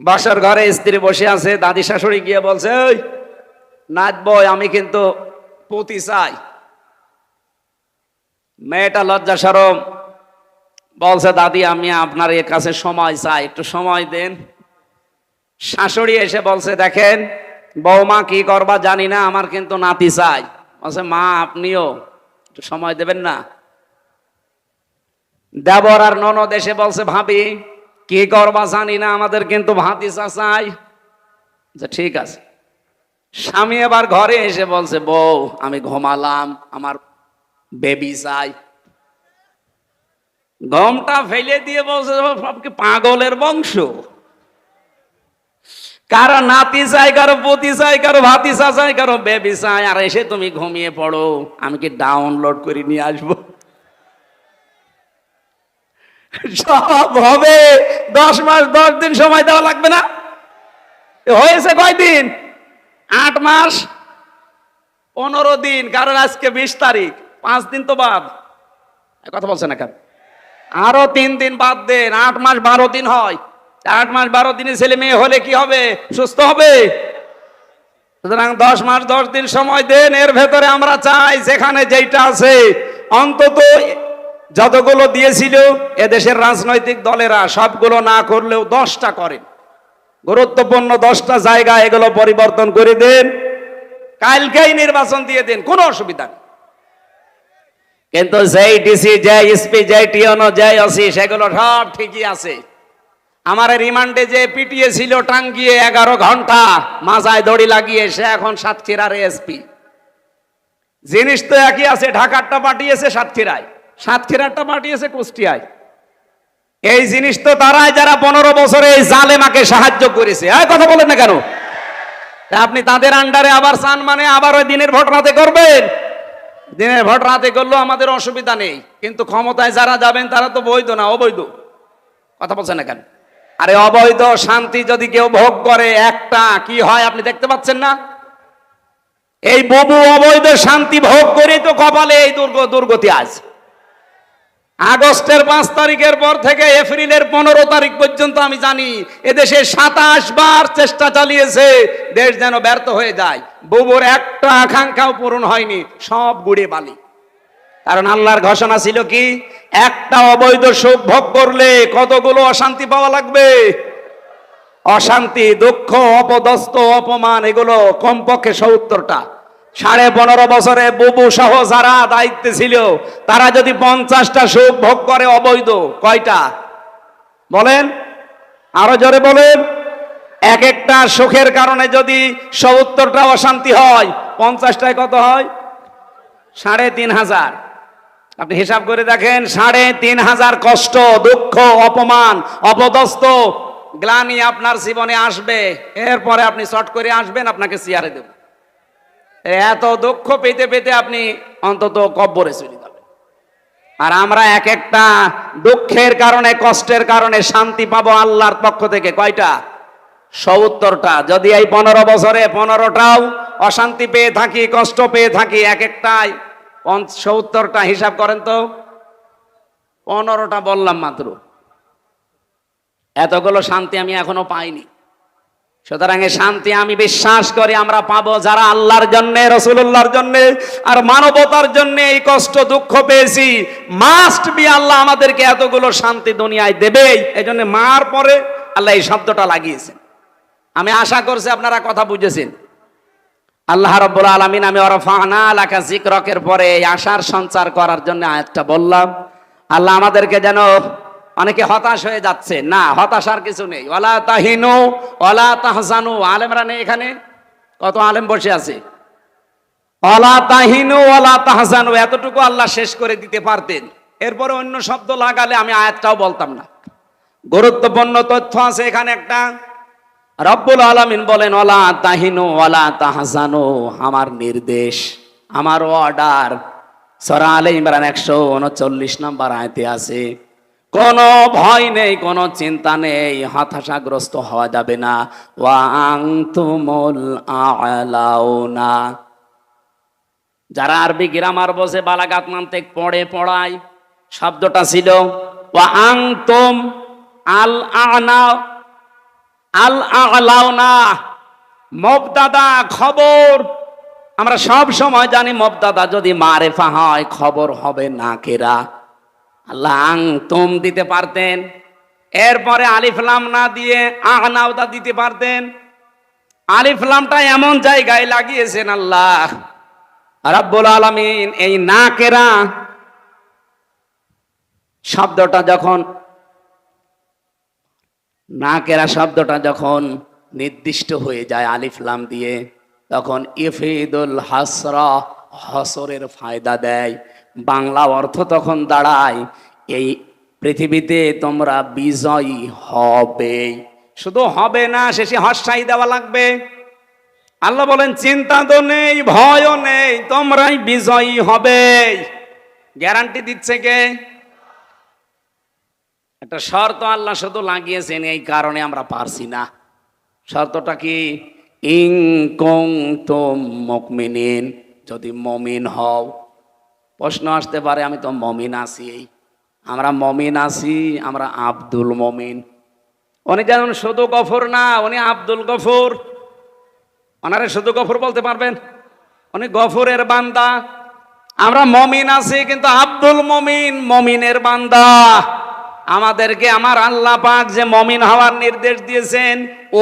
বাসার ঘরে স্ত্রী বসে আছে, দাদি শাশুড়ি গিয়ে বলছে ওই নাচবো, আমি কিন্তু পতি চাই। মেয়েটা লজ্জা শরম বলছে দাদি আমি আপনার এর কাছে সময় চাই, একটু সময় দেন। শাশুড়ি এসে বলছে দেখেন বৌমা কি করবা জানি না, আমার কিন্তু নাতি চাই। বলছে মা আপনিও একটু সময় দেবেন না? দেবর আর ননদ এসে বলছে ভাবি কি করবা জানি না, আমাদের কিন্তু ভাতিজা চাই। ঠিক আছে। স্বামী এবার ঘরে এসে বলছে বউ আমি ঘুমালাম, আমার বেবি চাই। গমটা ফেলে দিয়ে বলছে সব কি পাগলের বংশ? কারো নাতি চাই, কারো পতি চাই, কারো ভাতিজা চাই, কারো বেবি চাই, আর এসে তুমি ঘুমিয়ে পড়ো, আমি কি ডাউনলোড করে নিয়ে আসবো? সব হবে। 10 মাস 10 দিন সময় দেওয়া লাগবে না? হয়েছে কয়দিন? 8 মাস 15 দিন, কারণ আজকে 20 তারিখ, 5 দিন তো বাদ। কথা বলছে না কেন? আরো 3 দিন বাদ দেন, 8 মাস 12 দিন হয়। 8 মাস 12 দিনে ছেলে মেয়ে হলে কি হবে? সুস্থ হবে। সুতরাং 10 মাস 10 দিন সময় দেন। এর ভেতরে আমরা চাই যেখানে যেটা আছে, অন্তত যতগুলো দিয়েছিল এদেশের রাজনৈতিক দলেরা সবগুলো না করলেও 10টা করেন, গুরুত্বপূর্ণ 10টা জায়গা এগুলো পরিবর্তন করে দেন, কালকেই নির্বাচন দিয়ে দেন, কোনো অসুবিধা নেই। কিন্তু যেই ডিসি যেই এসপি যেই টিওনো যেই ওসি সেগুলো সব ঠিকই আছে। আমার রিমান্ডে যে পিটিয়ে ছিল টাঙ্গিয়ে 11 ঘন্টা মাজায় দড়ি লাগিয়ে, সে এখন সাতক্ষীরার এসপি। জিনিস তো একই আছে, ঢাকারটা পাঠিয়েছে সাতক্ষীরায়, সাতক্ষীরারটা পাঠিয়েছে কুষ্টিয়ায়। এই জিনিস তো তারাই যারা 15 বছরে এই জালেমাকে সাহায্য করেছে। কথা বলেন না কেন? তা আপনি তাদের আন্ডারে আবার চান মানে আবার ওই দিনের ভোট রাতে করবেন? দিনের ভোট রাতে করলেও আমাদের অসুবিধা নেই, কিন্তু ক্ষমতায় যারা যাবেন তারা তো বৈধ না, অবৈধ। কথা বলছেন না কেন? আরে অবৈধ শান্তি যদি কেউ ভোগ করে একটা কি হয় আপনি দেখতে পাচ্ছেন না? এই বুবু অবৈধ শান্তি ভোগ করে তো কপালে এই দুর্গতি আজ। আগস্টের 5 তারিখের পর থেকে এপ্রিলের 15 তারিখ পর্যন্ত আমি জানি এদেশে 27 বার চেষ্টা চালিয়েছে দেশ যেন ব্যর্থ হয়ে যায়। বুবুর একটা আকাঙ্ক্ষাও পূরণ হয়নি, সব গুড়ে বালি। কারণ আল্লাহর ঘোষণা ছিল কি, একটা অবৈধ সুখ ভোগ করলে কতগুলো অশান্তি পাওয়া লাগবে। অশান্তি, দুঃখ, অপদস্থ, অপমান, এগুলো কমপক্ষে 70টা। 15.5 বছরে বুবু সহ যারা দায়িত্বে ছিল তারা যদি 50টা সুখ ভোগ করে অবৈধ, কয়টা বলেন? আরো জোরে বলেন। এক একটা সুখের কারণে যদি 70টা অশান্তি হয়, 50টায় কত হয়? 3500। আপনি হিসাব করে দেখেন, 3500 কষ্ট, দুঃখ, অপমান, অপদস্থ, গ্লানি আপনার জীবনে আসবে। এরপরে আপনি শর্ট করে আসবেন, আপনাকে চেয়ারে দেব। এত দুঃখ পেতে পেতে আপনি অন্তত কব্বরে চলে যাবেন। আর আমরা এক একটা দুঃখের কারণে, কষ্টের কারণে শান্তি পাবো আল্লাহর পক্ষ থেকে কয়টা? 70টা। যদি এই 15 বছরে 15টাও অশান্তি পেয়ে থাকি, কষ্ট পেয়ে থাকি, এক একটাই 70টা, হিসাব করেন তো। 15টা বললাম মাত্র। এতগুলো শান্তি আমি এখনো পাইনি। সুতরাং এই শান্তি আমি বিশ্বাস করি আমরা পাবো যারা আল্লাহর জন্য, রাসূলুল্লাহর জন্য আর মানবতার জন্য এই কষ্ট দুঃখ পেয়েছি। মাস্ট বি আল্লাহ আমাদেরকে এতগুলো শান্তি দুনিয়ায় দেবেই। এই জন্য মার পরে আল্লাহ এই শব্দটা লাগিয়েছেন। আমি আশা করছি আপনারা কথা বুঝেছেন। আল্লাহ রাব্বুল আলামিন, আমি ওয়ারাফা'না লাকা যিকরাকের পরে এই আশার সঞ্চার করার জন্য আয়াতটা বললাম। আল্লাহ আমাদেরকে যেন, অনেকে হতাশ হয়ে যাচ্ছে, না হতাশার কিছু নেই। ওয়ালা তাহিনু ওয়ালা তাহজানু। আলেমরা নেই এখানে? কত আলেম বসে আছে? ওয়ালা তাহিনু ওয়ালা তাহজানু, এতটুকু আল্লাহ শেষ করে দিতে পারতেন। এরপরে অন্য শব্দ লাগালে আমি আয়াতটাও বলতাম না। গুরুত্বপূর্ণ তথ্য আছে এখানে একটা। রব্বুল আলামিন বলেন ওয়ালা তাহিনু ওয়ালা তাহজানু, আমার নির্দেশ, আমার অর্ডার সূরা আলে ইমরান 139 নম্বর আয়াতে আছে, কোনো ভয় নেই, কোনো চিন্তা নেই, হতাশাগ্রস্ত হওয়া যাবে না। ওয়া আনতুমুল আ'লাউনা। যারা আরবি গ্রামার বসে, বালাগাত মানতিক পড়ায়, শব্দটা ছিল ওয়া আনতুম আল আ'না আল আ'লাউনা। মুবতাদা, খবর। আমরা সব সময় জানি মুবতাদা যদি মারিফা হয় খবর হবে নাকিরা। আল্লাহ আনতুম দিতে পারতেন, এরপরে আলিফ লাম না দিয়ে আ'নাউদা দিতে পারতেন। আলিফ লামটা এমন জায়গায় লাগিয়েছেন আল্লাহ রাব্বুল আলামিন, এই নাকিরা শব্দটা যখন, নাকেরা শব্দটা যখন নির্দিষ্ট হয়ে যায় আলিফ লাম দিয়ে, তখন ইফিদুল হাসরা, হসরের ফায়দা দেয়। বাংলা অর্থ তখন দাঁড়ায়, এই পৃথিবীতে তোমরা বিজয়ী হবে। শুধু হবে না, শেষে হর্ষাই দেওয়া লাগবে। আল্লাহ বলেন চিন্তা তো নেই, ভয়ও নেই, তোমরাই বিজয়ী হবে। গ্যারান্টি দিচ্ছে কে? একটা শর্ত আল্লাহ শুধু লাগিয়েছেন, এই কারণে আমরা পারছি না। শর্তটা কি? ইন কুনতুম মুমিনিন, যদি মমিন হও। প্রশ্ন আসতে পারে, আমি তো মমিন আছি। আমরা মমিন আছি, আমরা আব্দুল মমিন। উনি যেমন শুধু গফুর না, উনি আব্দুল গফুর। ওনারে শুধু গফুর বলতে পারবেন? উনি গফুরের বান্দা। আমরা মমিন আছি কিন্তু আব্দুল মমিন, মমিনের বান্দা। আমাদেরকে আমার আল্লাহ পাক যে মমিন হওয়ার নির্দেশ দিয়েছেন,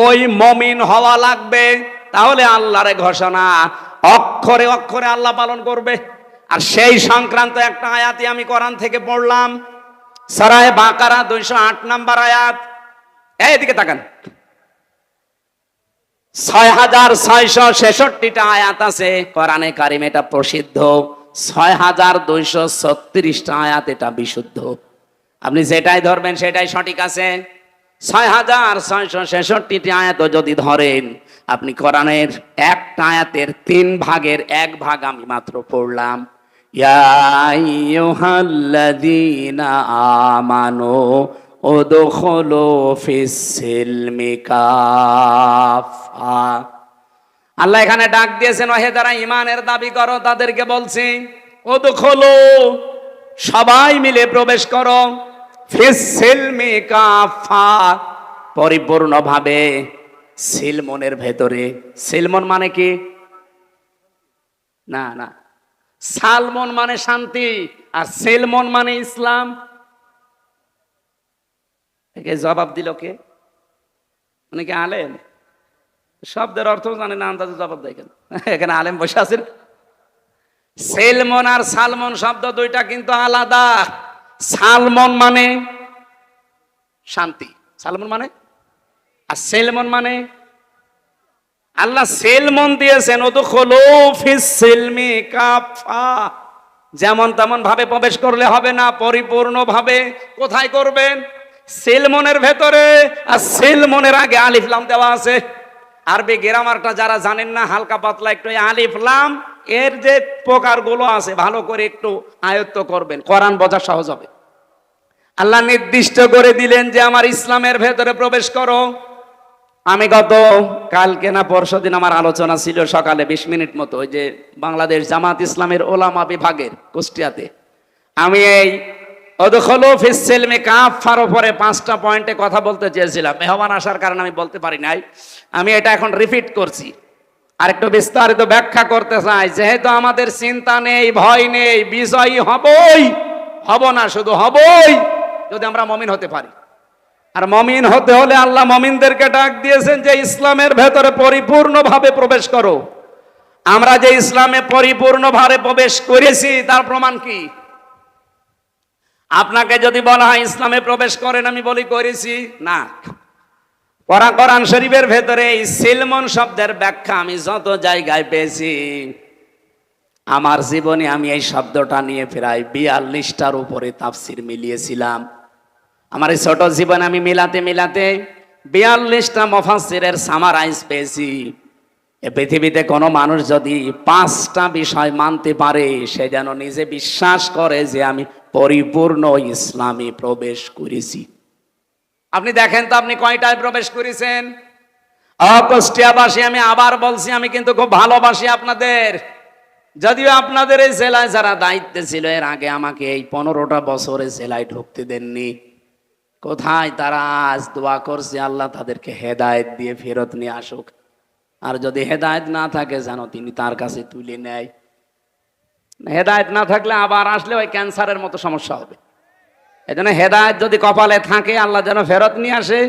ওই মমিন হওয়া লাগবে। তাহলে আল্লাহর ঘোষণা অক্ষরে অক্ষরে আল্লাহ পালন করবে। আর সেই সংক্রান্ত একটা আয়াতি আমি কোরআন থেকে পড়লাম, সূরা বাকারা 208 নম্বর আয়াত। এইদিকে তাকান, 6666টা আয়াত আছে কোরআনে কারিম, এটা প্রসিদ্ধ। 6236টা আয়াত, এটা বিশুদ্ধ। আপনি যেটাই ধরবেন সেটাই সঠিক আছে। 6666টি আয়াত যদি ধরেন, আপনি কোরআনের একটা আয়াতের 3 ভাগের 1 ভাগ আমি মাত্র পড়লাম। ইয়া আইয়ুহাল্লাযীনা আমানু উদখুলু ফিস-সিলমি কাফা। আল্লাহ এখানে ডাক দিয়েছেন, ওহে যারা ঈমানের দাবি করো তাদেরকে বলছি, উদখুলু, সবাই মিলে প্রবেশ করো, ফিস-সিলমি কাফা, পরিপূর্ণভাবে সিলমনের ভেতরে। সিলমন মানে কি? না না, সালমন মানে শান্তি, আর সিলমন মানে ইসলাম। একে জবাব দিল কে? মানে কি আলেম? শব্দের অর্থ জানে না, আন্দাজে জবাব দেয় কেন? এখানে আলেম বসে আছেন। সেলমন আর সালমন শব্দ দুইটা কিন্তু আলাদা। সালমন মানে শান্তি, সালমন মানে, আর সেলমন মানে, আল্লাহ সেলমন দিয়েছেন, উদখুলু ফিস-সিলমি কাফা। যেমন তেমন ভাবে প্রবেশ করলে হবে না, পরিপূর্ণ ভাবে। কোথায় করবেন? সেলমনের ভেতরে। আর সেলমনের আগে আলিফ লাম দেওয়া আছে। আরবি গ্রামারটা যারা জানেন না, হালকা পাতলা একটু আলিফ লাম এর যে প্রকারগুলো আছে ভালো করে একটু আয়ত্ত করবেন, কোরআন বোঝা সহজ হবে। আল্লাহ নির্দিষ্ট করে দিলেন যে আমার ইসলামের ভেতরে প্রবেশ করো। আমি গত কালকে না পরশুদিন আমার আলোচনা ছিল সকালে 20 মিনিট মতো, ওই যে বাংলাদেশ জামাত ইসলামের ওলামা বিভাগের কুষ্টিয়াতে। আমি এই উদখুলু ফিস-সিলমি কাফার উপরে 5টা পয়েন্টে কথা বলতে চেয়েছিলাম, মেহমান আসার কারণে আমি বলতে পারি নাই। আমি এটা এখন রিপিট করছি, আর একটু বিস্তারিত ব্যাখ্যা করতে চাই। যেহেতু আমাদের চিন্তা নেই, ভয় নেই, বিজয়ী হবই, হব না শুধু হবই যদি আমরা মুমিন হতে পারি। আর মুমিন হতে হলে আল্লাহ মুমিনদেরকে ডাক দিয়েছেন যে ইসলামের ভেতরে পরিপূর্ণভাবে প্রবেশ করো। আমরা যে ইসলামে পরিপূর্ণভাবে প্রবেশ করেছি তার প্রমাণ কি? আপনাকে যদি বলা হয় ইসলামে প্রবেশ করেন, আমি বলি করেছি না। কোরআন শরীফের ভেতরে এই সিলমন শব্দের ব্যাখ্যা আমি যত জায়গায় পেয়েছি, আমার জীবনে আমি এই শব্দটা নিয়ে প্রায় 42টার উপরে তাফসির মিলিয়েছিলাম। আমার এই ছোট জীবনে আমি মিলাতে মিলাতে 42টা মুফাসসিরের সামারাইজ পেয়েছি। এ পৃথিবীতে কোনো মানুষ যদি 5টা বিষয় মানতে পারে, সে যেন নিজে বিশ্বাস করে যে আমি পরিপূর্ণ ইসলামে প্রবেশ করেছি। আপনি দেখেন তো আপনি কয়টায় প্রবেশ করেছেন? কুষ্টিয়াবাসী, আমি আবার বলছি, আমি কিন্তু খুব ভালোবাসি আপনাদের। যদিও আপনাদের এই জেলায় যারা দায়িত্বে ছিল এর আগে আমাকে এই 15টা বছরে জেলায় ঢুকতে দেননি। কোথায় তারা? আজ দোয়া করছে আল্লাহ তাদেরকে হেদায়েত দিয়ে ফেরত নিয়ে আসুক। আর যদি হেদায়েত না থাকে যেন তিনি তার কাছে তুলে নেয়। হেদায়েত না থাকলে আবার আসলে ওই ক্যান্সারের মতো সমস্যা হবে। এজন্য হেদায়েত যদি কপালে থাকে আল্লাহ যেন ফেরত নিয়ে আসে।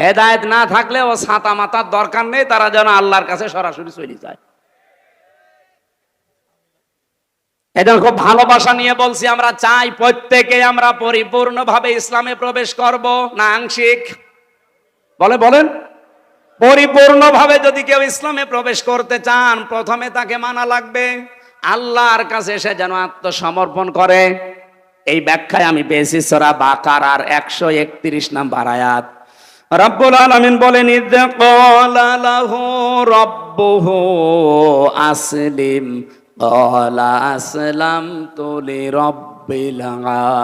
হেদায়েত না থাকলে ও ছাতা মাতার দরকার নেই, তারা যেন আল্লাহর কাছে সরাসরি চলে যায়। এজন্য খুব ভালোবাসা নিয়ে বলছি, আমরা চাই প্রত্যেকে আমরা পরিপূর্ণভাবে ইসলামে প্রবেশ করব, না আংশিক? বলেন পরিপূর্ণভাবে যদি কেউ ইসলামে প্রবেশ করতে চান, প্রথমে তাকে মানা লাগবে, আল্লাহর কাছে সে যেন আত্মসমর্পণ করে। এই ব্যাখ্যায় আমি পেয়েছি সূরা বাকারার 131 নম্বর আয়াত। রব্বুল আলামিন বলেন, ইয ক্বালা লাহু রাব্বুহু আসলিম ক্বালা আসলামতু লিরাব্বিল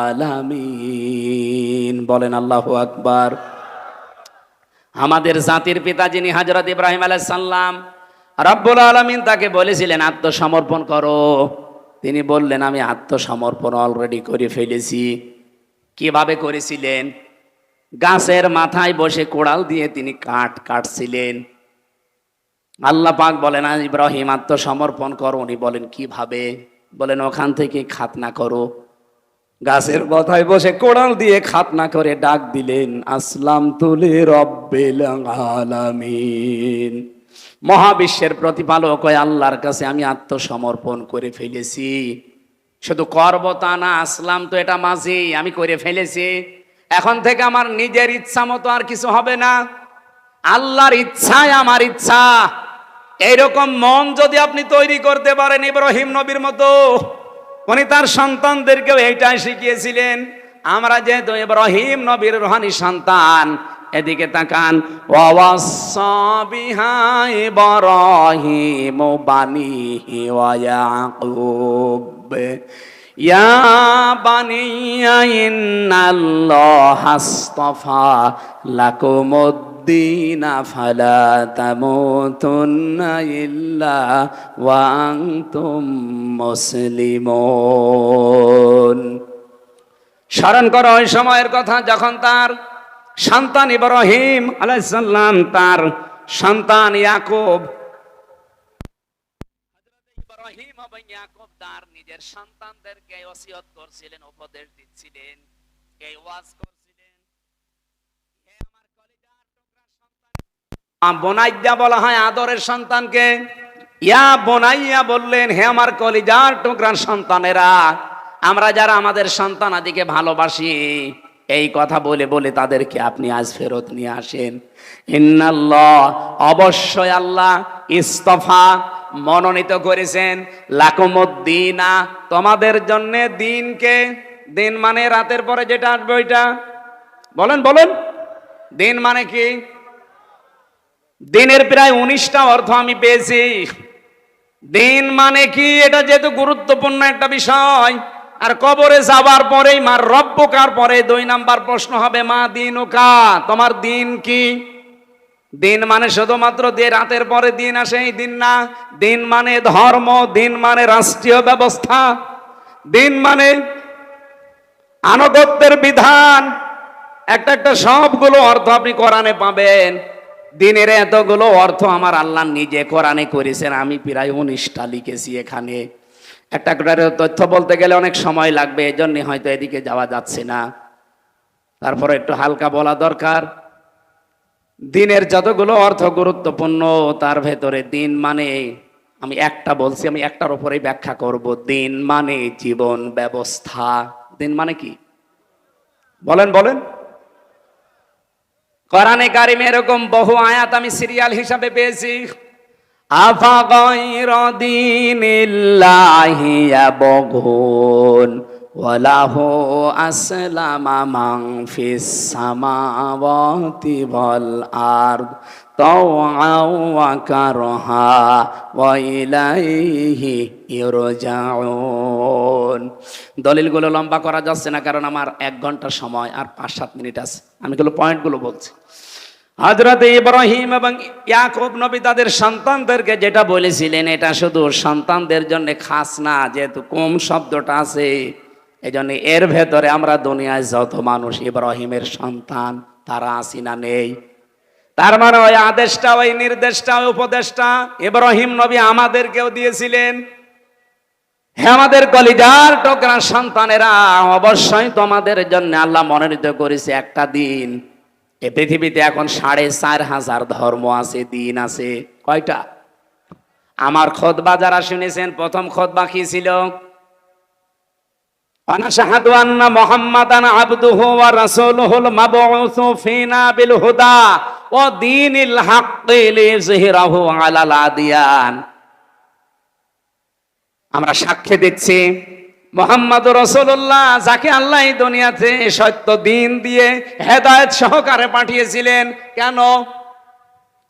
আলামিন। বলেন আল্লাহু আকবার। আমাদের জাতির পিতা যিনি হযরত ইব্রাহিম আলাইহিস সালাম, রব্বুল আলামিন তাকে বলেছিলেন আত্মসমর্পণ করো। তিনি বললেন আমি আত্মসমর্পণ অলরেডি করে ফেলেছি। কিভাবে করেছিলেন? গাছের মাথায় বসে কোড়াল দিয়ে তিনি কাঠ কাটছিলেন। আল্লাহ পাক বলেন ইব্রাহিম আত্মসমর্পণ করো। উনি বলেন কিভাবে? বলেন ওখান থেকে খাতনা করো। গাছের মাথায় বসে কোড়াল দিয়ে খাতনা করে ডাক দিলেন আসলামতু লিরাব্বিল আলামিন। মহাবিশ্বের প্রতিপালক ওই আল্লাহর কাছে আমি আত্মসমর্পণ করে ফেলেছি। শুধু করব তা না, আসলাম তো এটা মাঝি, আমি করে ফেলেছি। এখন থেকে আমার নিজের ইচ্ছা মতো আর কিছু হবে না, আল্লাহর ইচ্ছায় আমার ইচ্ছা। এইরকম মন যদি আপনি তৈরি করতে পারেন ইব্রাহিম নবীর মতো, উনি তার সন্তানদেরকেও এইটাই শিখিয়েছিলেন। আমরা যেহেতু ইব্রাহিম নবীর রুহানি সন্তান, এদিকে তাকান, ওয়াওয়াসসা বিহা ইব্রাহিমু বানিহি ওয়া ইয়াকুব ইয়া বানিয়া ইন্নাল্লাহা আসতাফা লাকুমুদ্দীনা ফালা তামুতুন্না ইল্লা ওয়া আনতুম মুসলিমুন। স্মরণ করো ওই সময়ের কথা যখন তার সন্তান ইব্রাহিম আলাইহিস সালাম তার সন্তান ইয়াকুব, ইব্রাহিম এবং ইয়াকুব তার নিজের সন্তানদেরকে ওসিয়ত করছিলেন, উপদেশ দিচ্ছিলেন, এই ওয়াজ করছিলেন, হে আমার কলিজার টুকরা সন্তান। বোনাইয়া বলা হয় আদরের সন্তানকে, ইয়া বোনাইয়া বললেন হে আমার কলিজার টুকরার সন্তানেরা। আমরা যারা আমাদের সন্তান আদিকে ভালোবাসি, এই কথা বলে বলে তাদেরকে আপনি আজ ফেরত নিয়ে আসেন। ইন্নাল্লাহ, অবশ্যই আল্লাহ, ইস্তফা, মনোনীত করেছেন, লাকুমুদ্দীনা, তোমাদের জন্য দিনকে। দিন মানে রাতের পরে যেটা আসবে ওইটা। বলেন বলেন, দিন মানে কি? দিনের প্রায় 19টা অর্থ আমি পেয়েছি। দিন মানে কি, এটা যেহেতু গুরুত্বপূর্ণ একটা বিষয়। আর কবরে যাবার পরেই মার রব্বুকার পরে 2 নাম্বার প্রশ্ন হবে মা দিনুকা, তোমার দিন কি? দিন মানে শুধুমাত্র দিয়ে রাতের পরে দিন আসে এই দিন না। দিন মানে ধর্ম, দিন মানে রাষ্ট্রীয় ব্যবস্থা, দিন মানে আনুগত্যের বিধান। একটা একটা সবগুলো অর্থ আপনি কোরআনে পাবেন। দিনের এতগুলো অর্থ আমার আল্লাহ নিজে কোরআনে করেছেন, আমি প্রায় 19টা লিখেছি এখানে। একটা করে তথ্য বলতে গেলে অনেক সময় লাগবে, এজন্য হয়তো এদিকে যাওয়া যাচ্ছে না। তারপরে একটু হালকা বলা দরকার। দিনের যতগুলো অর্থ গুরুত্বপূর্ণ, তার ভেতরে দিন মানে, আমি একটা বলছি, আমি একটার উপরেই ব্যাখ্যা করব। দিন মানে জীবন ব্যবস্থা। দিন মানে কি বলেন বলেন। কোরআনে কারিমে এরকম বহু আয়াত আমি সিরিয়াল হিসাবে পেয়েছি। আফা গায়রা দীনিল্লাহি ইয়াবগুন ওয়ালাহু আসলামা মান ফিস সামাওয়াতি ওয়াল আরদ তাওআন ওয়া কারহা ওয়া ইলাইহি ইরজাউন। দলিলগুলো লম্বা করা যাচ্ছে না, কারণ আমার 1 ঘন্টা সময় আর 5-7 মিনিট আছে। আমি এগুলো পয়েন্টগুলো বলছি। হযরত ইব্রাহিম এবং ইয়াকুব নবী তাদের সন্তানদেরকে যেটা বলেছিলেন, এটা শুধু সন্তানদের জন্য খাস না, যেহেতু কুম শব্দটা আছে, এজন্য এর ভেতরে আমরা দুনিয়ায় যত মানুষ ইব্রাহিমের সন্তান তারা আছি না নেই। তার মানে ওই আদেশটা, ওই নির্দেশটা, ওই উপদেশটা ইব্রাহিম নবী আমাদেরকেও দিয়েছিলেন। হে আমাদের কলিজার টুকরা সন্তানেরা, অবশ্যই তোমাদের জন্য আল্লাহ মনোনীত করেছে একটা দিন। এই পৃথিবীতে এখন 4,500 ধর্ম আছে, দিন আছে। কয়টা? আমার খুতবা যারা শুনেছেন, প্রথম খুতবা কি ছিল? আনাশহাদু আন্না মুহাম্মাদান আবদুহু ওয়া রাসূলুহুল মাবউসু ফিনা বিল হুদা ওয়া দীনিল হাক্কি লিইযহিরাহু আলাল আদিয়ান। আমরা সাক্ষ্য দিচ্ছি মুহাম্মদুর রাসূলুল্লাহ, যাকে আল্লাহ এই দুনিয়াতে সত্য দিন দিয়ে হেদায়েত সহকারে পাঠিয়েছিলেন। কেন?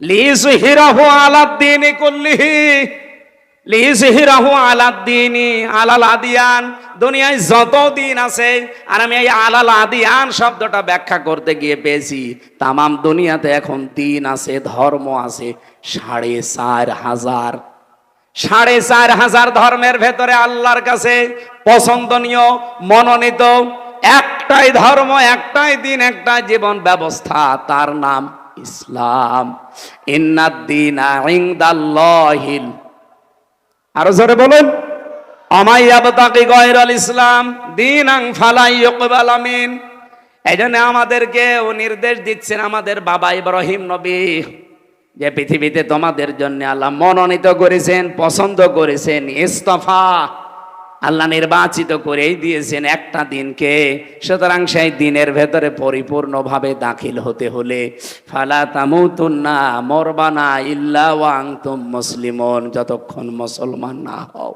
লিইযহিরাহু আলাদ দীনি কুল্লিহি, লিইযহিরাহু আলাদ দীনি আলাল আদিয়ান। দুনিয়ায় যত দিন আছে, আর আমি এই আলাল আদিয়ান শব্দটা ব্যাখ্যা করতে গিয়ে পেয়েছি তামাম দুনিয়াতে এখন দিন আছে, ধর্ম আছে 4,500। 4,500 ধর্মের ভেতরে আল্লাহর কাছে পছন্দনীয়, মনোনীত একটাই ধর্ম, একটাই দিন, একটাই জীবন ব্যবস্থা, তার নাম ইসলাম। ইন্নাদ-দীনা ইনদাল্লাহিল, আরো জোরে বলুন, আমাই ইয়াবতাগি গায়রাল ইসলাম দীনান ফালা ইউকবাল মিন। এইজন্য আমাদেরকে ও নির্দেশ দিচ্ছেন আমাদের বাবা ইব্রাহিম নবী, যে পৃথিবীতে তোমাদের জন্য আল্লাহ মনোনীত করেছেন, পছন্দ করেছেন, ইস্তফা, আল্লাহ নির্বাচিত করেই দিয়েছেন একটা দিনকে। সুতরাং সেই দিনের ভেতরে পরিপূর্ণভাবে দাখিল হতে হলে ফালা তামুতুন্না, মরবানা ইল্লা ওয়া আনতুম মুসলিমুন, যতক্ষণ মুসলমান না হও।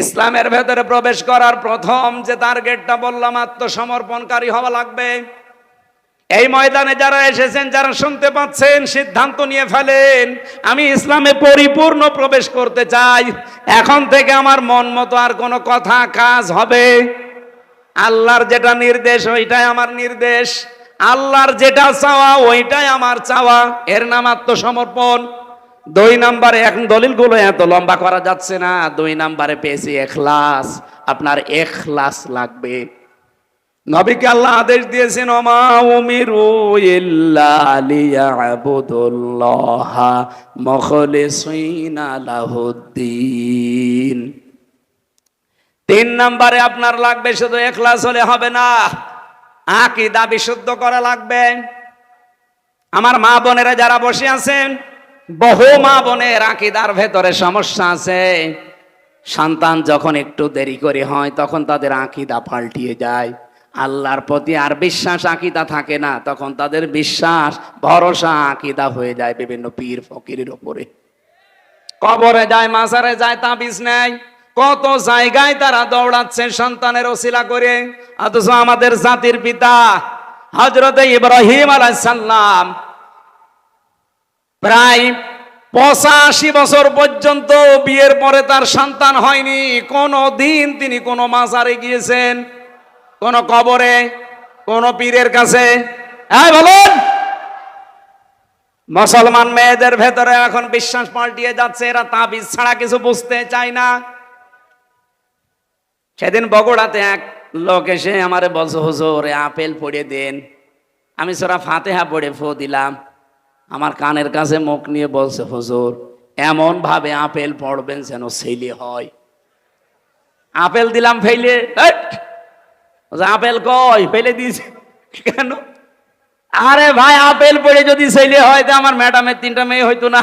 ইসলামের ভেতরে প্রবেশ করার প্রথম যে টার্গেটটা বললাম, আত্মসমর্পণকারী হওয়া লাগবে। এই ময়দানে যারা এসেছেন, যারা শুনতে পাচ্ছেন, সিদ্ধান্ত নিয়ে ফেলেন, আমি ইসলামে পরিপূর্ণ প্রবেশ করতে চাই। এখন থেকে আমার মন মতো আর কোনো কথা কাজ হবে, আল্লাহর যেটা নির্দেশ ওইটাই আমার নির্দেশ, আল্লাহর যেটা চাওয়া ওইটাই আমার চাওয়া। এর নাম আত্মসমর্পণ। 2 নম্বরে, এখন দলিলগুলো এত লম্বা করা যাচ্ছে না, 2 নম্বরে পেয়েছি ইখলাস। আপনার ইখলাস লাগবে। নবীকে আল্লাহ আদেশ দিয়েছেন, ওমা উমিরু ইল্লা লিয়াবুদুল্লাহা মুখলিসিনা লাহুদ্দিন। 3 নম্বরে আপনার লাগবে শুধু ইখলাস হলে হবে না, আকীদা বিশুদ্ধ করা লাগবে। আমার মা বোনেরা যারা বসে আছেন, বহু মা বোনের আকীদার ভেতরে সমস্যা আছে। সন্তান যখন একটু দেরি করে হয় তখন তাদের আকীদা পাল্টিয়ে যায়, আল্লাহর প্রতি আর বিশ্বাস আকীদা থাকে না, তখন তাদের বিশ্বাস ভরসা আকীদা হয়ে যায় বিভিন্ন পীর ফকিরের উপরে। কবরে যায়, মাজারে যায়, তাবিজ নেয়, কত জায়গায় তারা দৌড়াচ্ছে সন্তানের ওসিলা করে। অথচ আমাদের জাতির পিতা হযরত ইব্রাহিম আলাইহিস সালাম প্রায় 85 বছর পর্যন্ত বিয়ের পরে তার সন্তান হয়নি। কোন দিন তিনি কোন মাজারে গিয়েছেন, কোন কবরে, কোন পীরের কাছে? বলুন। মুসলমান মেয়েদের ভেতরে এখন বিশ্বাস পাল্টিয়ে যাচ্ছে, এরা তাবিজ ছাড়া কিছু বুঝতে চায় না। সেদিন বগুড়াতে এক লোক এসে আমারে বলছে, হুজুর আপেল পড়ে দেন। আমি সূরা ফাতিহা পড়ে ফু দিলাম। আমার কানের কাছে মুখ নিয়ে বলছে, হুজুর এমন ভাবে আপেল পড়বেন যেন ছেলে হয়। আপেল দিলাম ফেলে, আপেল কই ফেলে দিয়েছে কেন? আরে ভাই, আপেল পড়ে যদি ছেলে হয় তো আমার ম্যাডামের 3টা মেয়ে হইতো না,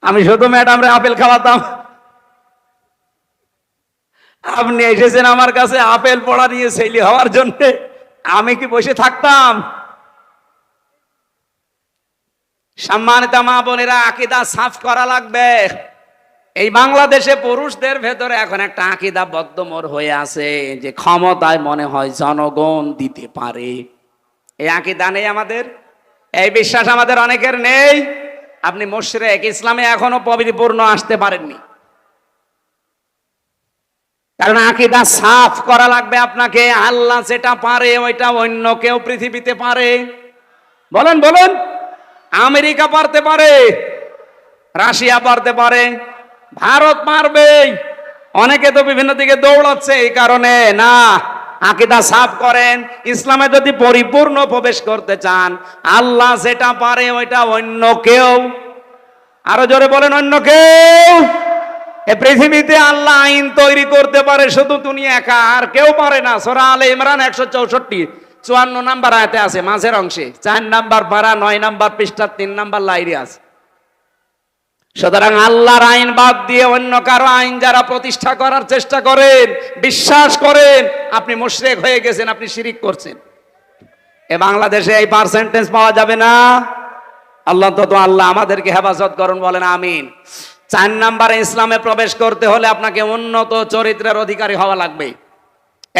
আমি শুধু ম্যাডামরে আপেল খাওয়াতাম। আপনি এসেছেন আমার কাছে আপেল পড়া নিয়ে ছেলে হওয়ার জন্য, আমি কি বসে থাকতাম? সম্মানিত মা বোনেরা, আকীদা সাফ করা লাগবে। এই বাংলাদেশে পুরুষদের ভেতরে এখন একটা আকীদা বদ্ধমূল হয়ে আছে যে ক্ষমতায় মনে হয় জনগণ দিতে পারে। এই আকীদা নেই আমাদের, এই বিশ্বাস আমাদের অনেকের নেই। আপনি মুশরিক, ইসলামে এখনো পরিপূর্ণ আসতে পারেননি, কারণ আকীদা সাফ করা লাগবে আপনাকে। আল্লাহ যেটা পারে ওইটা অন্য কেউ পৃথিবীতে পারে। বলেন বলেন। আমেরিকা পারতে পারে, রাশিয়া পারতে পারে, ভারত পারবে। অনেকে তো বিভিন্ন দিকে দৌড়াচ্ছে এই কারণে না। আকীদা সাফ করেন। ইসলামে যদি পরিপূর্ণ প্রবেশ করতে চান, আল্লাহ যেটা পারে ওইটা অন্য কেউ, আরো জোরে বলেন, অন্য কেউ। এই পৃথিবীতে আল্লাহ আইন তৈরি করতে পারে শুধু তুমি একা, আর কেউ পারে না। সূরা আলে ইমরান 164 54 নাম্বার আয়াতে আছে, মাঝের অংশে 4 নাম্বার পারা 9 নাম্বার পৃষ্ঠা 3 নাম্বার লাইনে আছে। সুতরাং আল্লাহর আইন বাদ দিয়ে অন্য কারো আইন যারা প্রতিষ্ঠা করার চেষ্টা করেন, বিশ্বাস করেন, আপনি মুশরিক হয়ে গেছেন, আপনি শিরিক করছেন। এ বাংলাদেশে এই পার্সেন্টেজ পাওয়া যাবে না। আল্লাহ তো আল্লাহ আমাদেরকে হেফাজত করুন, বলেন আমিন। 4 নাম্বারে, ইসলামে প্রবেশ করতে হলে আপনাকে উন্নত চরিত্রের অধিকারী হওয়া লাগবে।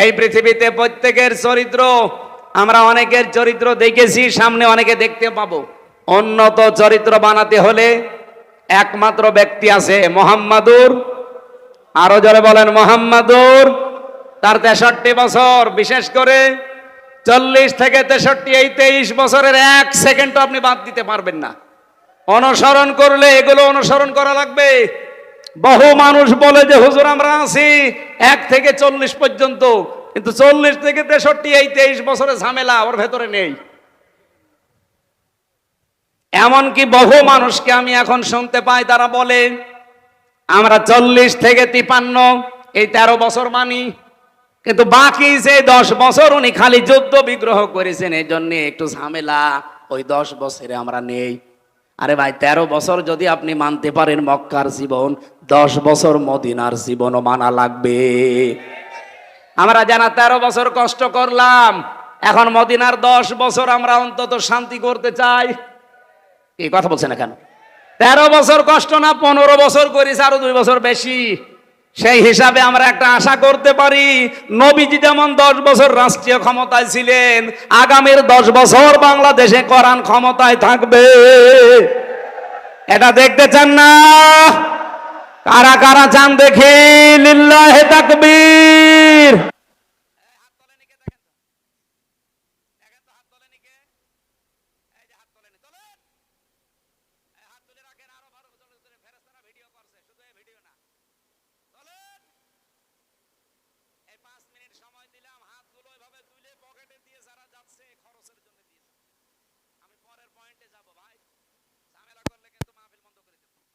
এই পৃথিবীতে প্রত্যেকের চরিত্র, আমরা অনেকের চরিত্র দেখেছি, সামনে অনেকে দেখতে পাবো। উন্নত চরিত্র বানাতে হলে একমাত্র ব্যক্তি আছে, মুহাম্মাদুর, আরো জোরে বলেন মুহাম্মাদুর। তার 63 বছর, বিশেষ করে 40 থেকে 63, এই 23 বছরের 1 সেকেন্ডও আপনি বাদ দিতে পারবেন না। অনুসরণ করলে এগুলো অনুসরণ করা লাগবে। বহু মানুষ বলে যে হুজুর আমরা আছি 1 থেকে 40 পর্যন্ত, কিন্তু 40 থেকে 63 এই 23 বছরের ঝামেলা ওর ভেতরে নেই। এমনকি বহু মানুষকে আমি এখন শুনতে পাই, তারা বলে আমরা 40 থেকে 53 এই 13 বছর মানি, কিন্তু বাকি যে 10 বছর উনি খালি যুদ্ধ বিগ্রহ করেছেন, এই জন্য একটু ঝামেলা, ওই 10 বছরে আমরা নেই। আরে ভাই, 13 বছর যদি আপনি মানতে পারেন মক্কার জীবন, 10 বছর মদিনার জীবনও মানা লাগবে। আমরা যারা 13 বছর কষ্ট করলাম, এখন মদিনার 10 বছর আমরা অন্তত শান্তি করতে চাই। এই কথা বলছেন না কেন? 13 বছর কষ্ট না, 15 বছর করেছে, আরো 2 বছর বেশি। সেই হিসাবে আমরা একটা আশা করতে পারি, নবীজি যেমন 10 বছর রাষ্ট্রীয় ক্ষমতায় ছিলেন, আগামীর 10 বছর বাংলাদেশে কোরআন ক্ষমতায় থাকবে। এটা দেখতে চান না? কারা কারা চান দেখি? লিল্লাহে তাকবীর।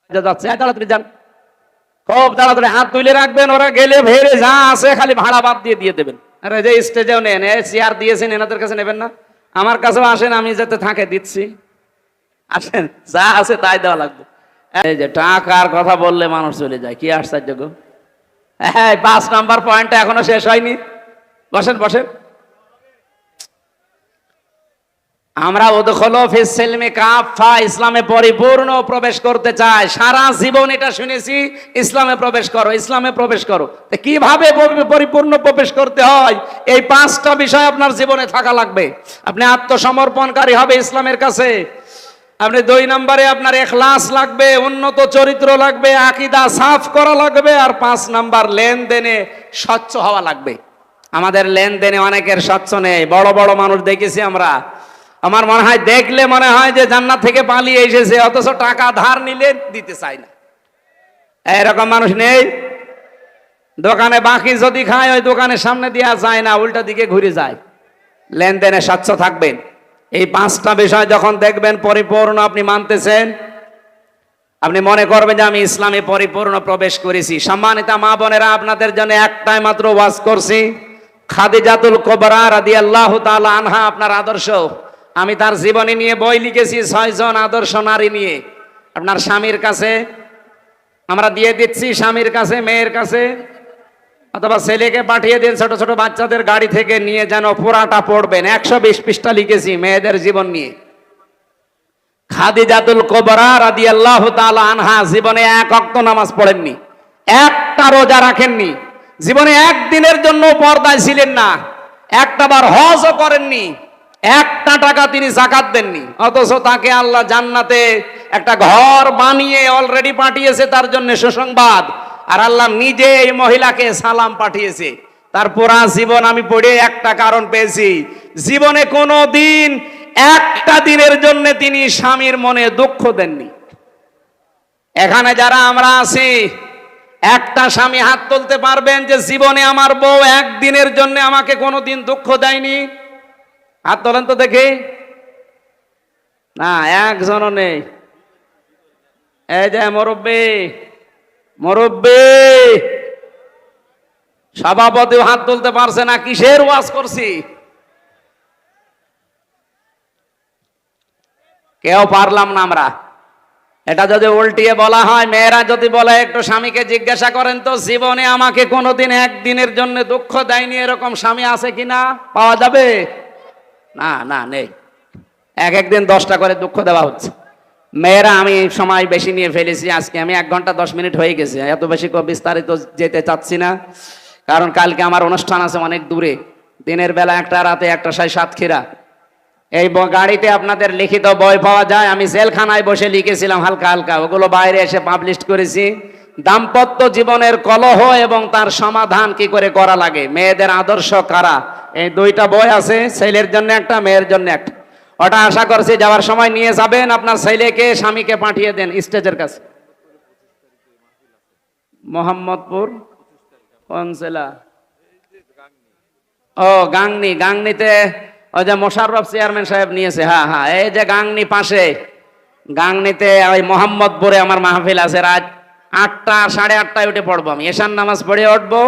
যাচ্ছে তাড়াতাড়ি যান, খুব তাড়াতাড়ি হাত তুলে রাখবেন। ওরা গেলে ভেড়ে যা আছে খালি ভাড়া বাদ দিয়ে দেবেন। আরে যে স্টেজেও নেন, চেয়ার দিয়েছেন, এনাদের কাছে নেবেন না? আমার কাছেও আসেন, আমি যাতে থাকে দিচ্ছি। আসেন, যা আছে তাই দেওয়া লাগবে। এই যে টাকার কথা বললে মানুষ চলে যায়, কি আশ্চর্য গো। হ্যাঁ, 5 নাম্বার পয়েন্টটা এখনো শেষ হয়নি। বসেন বসেন। আমরা উদখুলু ফিস সিলমি কাফা, ইসলামে পরিপূর্ণ প্রবেশ করতে চাই। সারা জীবন এটা শুনেছি, ইসলামে প্রবেশ করো, ইসলামে প্রবেশ করো। তো কিভাবে পরিপূর্ণ প্রবেশ করতে হয়? এই 5টা বিষয় আপনার জীবনে থাকা লাগবে। আপনি আত্মসমর্পণকারী হবে ইসলামের কাছে। আপনি 2 নম্বরে আপনার ইখলাস লাগবে, উন্নত চরিত্র লাগবে, আকীদা সাফ করা লাগবে। আর 5 নাম্বার লেনদেনে স্বচ্ছ হওয়া লাগবে। আমাদের লেনদেনে অনেকের স্বচ্ছ নেই। বড় বড় মানুষ দেখেছি আমরা, আমার মনে হয় দেখলে মনে হয় যে জান্নাত থেকে পালিয়ে এসেছে, অথচ টাকা ধার নিলে দিতে চায় না। এরকম মানুষ নেই? দোকানে বাকি যদি খায়, ওই দোকানের সামনে দেওয়া যায় না, উল্টা দিকে ঘুরে যায়। লেনদেনে স্বচ্ছ থাকবেন। এই 5টা বিষয় যখন দেখবেন পরিপূর্ণ আপনি মানতেছেন, আপনি মনে করবেন যে আমি ইসলামে পরিপূর্ণ প্রবেশ করেছি। সম্মানিত মা বোনেরা, আপনাদের জন্য একটাই মাত্র ওয়াজ করছি। খাদিজাতুল কুবরা রাদিয়াল্লাহু তাআলা আনহা আপনার আদর্শ। আমি তার জীবনী নিয়ে বই লিখেছি, 6 জন আদর্শ নারী নিয়ে। আপনার স্বামীর কাছে আমরা দিয়ে দিচ্ছি, স্বামীর কাছে, মেয়ের কাছে, অথবা ছেলেকে পাঠিয়ে দিন, ছোট ছোট বাচ্চাদের গাড়ি থেকে নিয়ে যেন পুরাটা পড়বেন। 120 পৃষ্ঠা লিখেছি মেয়েদের জীবন নিয়ে। খাদিজাতুল কুবরা রাদিয়াল্লাহু তাআলা আনহা জীবনে 1 ওয়াক্ত নামাজ পড়েননি, একটা রোজা রাখেননি, জীবনে একদিনের জন্য পর্দায় ছিলেন না, একটা বার হজও করেননি, 1টা টাকা তিনি যাকাত দেননি। অথচ তাকে আল্লাহ জান্নাতে একটা ঘর বানিয়ে অলরেডি পাঠিয়েছে, তার জন্য সুসংবাদ। আর আল্লাহ নিজে এই মহিলাকে সালাম পাঠিয়েছে। তার পুরা জীবন আমি পড়ে একটা কারণ পেয়েছি, জীবনে কোনো দিন একটা দিনের জন্য তিনি স্বামীর মনে দুঃখ দেননি। এখানে যারা আমরা আছি, একটা স্বামী হাত তুলতে পারবেন যে জীবনে আমার বউ একদিনের জন্য আমাকে কোনোদিন দুঃখ দেয়নি? হাত তোলেন তো দেখি। না, একজনও নেই। এই যে মুরব্বী, মুরব্বী সভাপতি হাত তুলতে পারছে না। কিসের ওয়াজ করছি? কেউ পারলাম না আমরা। এটা যদি উল্টিয়ে বলা হয়, মেয়েরা যদি বলে একটু স্বামীকে জিজ্ঞাসা করেন তো, জীবনে আমাকে কোনোদিন একদিনের জন্য দুঃখ দেয়নি, এরকম স্বামী আছে কিনা? পাওয়া যাবে? না না, নেই। একদিন 10টা করে দুঃখ দেওয়া হচ্ছে। মেয়েরা, আমি সময় বেশি নিয়ে ফেলেছি আজকে, আমি 1 ঘন্টা 10 মিনিট হয়ে গেছে। এত বেশি বিস্তারিত যেতে চাচ্ছি না, কারণ কালকে আমার অনুষ্ঠান আছে অনেক দূরে। দিনের বেলা একটা, রাতে একটা, সাতক্ষীরা। এই গাড়িতে আপনাদের লিখিত বই পাওয়া যায়। আমি জেলখানায় বসে লিখেছিলাম হালকা হালকা, ওগুলো বাইরে এসে পাবলিশ করেছি। দাম্পত্য জীবনের কলহ এবং তার সমাধান কি করে করা লাগে, মেয়েদের আদর্শ কারা, এই 2টা বই আছে। ছেলের জন্য একটা, মেয়ের জন্য একটা। ওটা আশা করছি যাওয়ার সময় নিয়ে যাবেন। আপনার ছেলেকে, স্বামীকে পাঠিয়ে দেন স্টেজের কাছে। মোহাম্মদপুর কোন জেলা? ও, গাংনী। গাংনীতে ওই যে মোশাররফ চেয়ারম্যান সাহেব নিয়েছে। হ্যাঁ হ্যাঁ, এই যে গাংনী পাশে, গাংনীতে ওই মোহাম্মদপুরে আমার মাহফিল আছে। রাত 8টা, 8:30টায় উঠে পড়বো আমি। এশার নামাজ পড়ে উঠবো,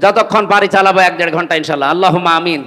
যতক্ষণ পারি চালাবো 1-1.5 ঘন্টা ইনশাল্লাহ। আল্লাহুম্মা আমিন।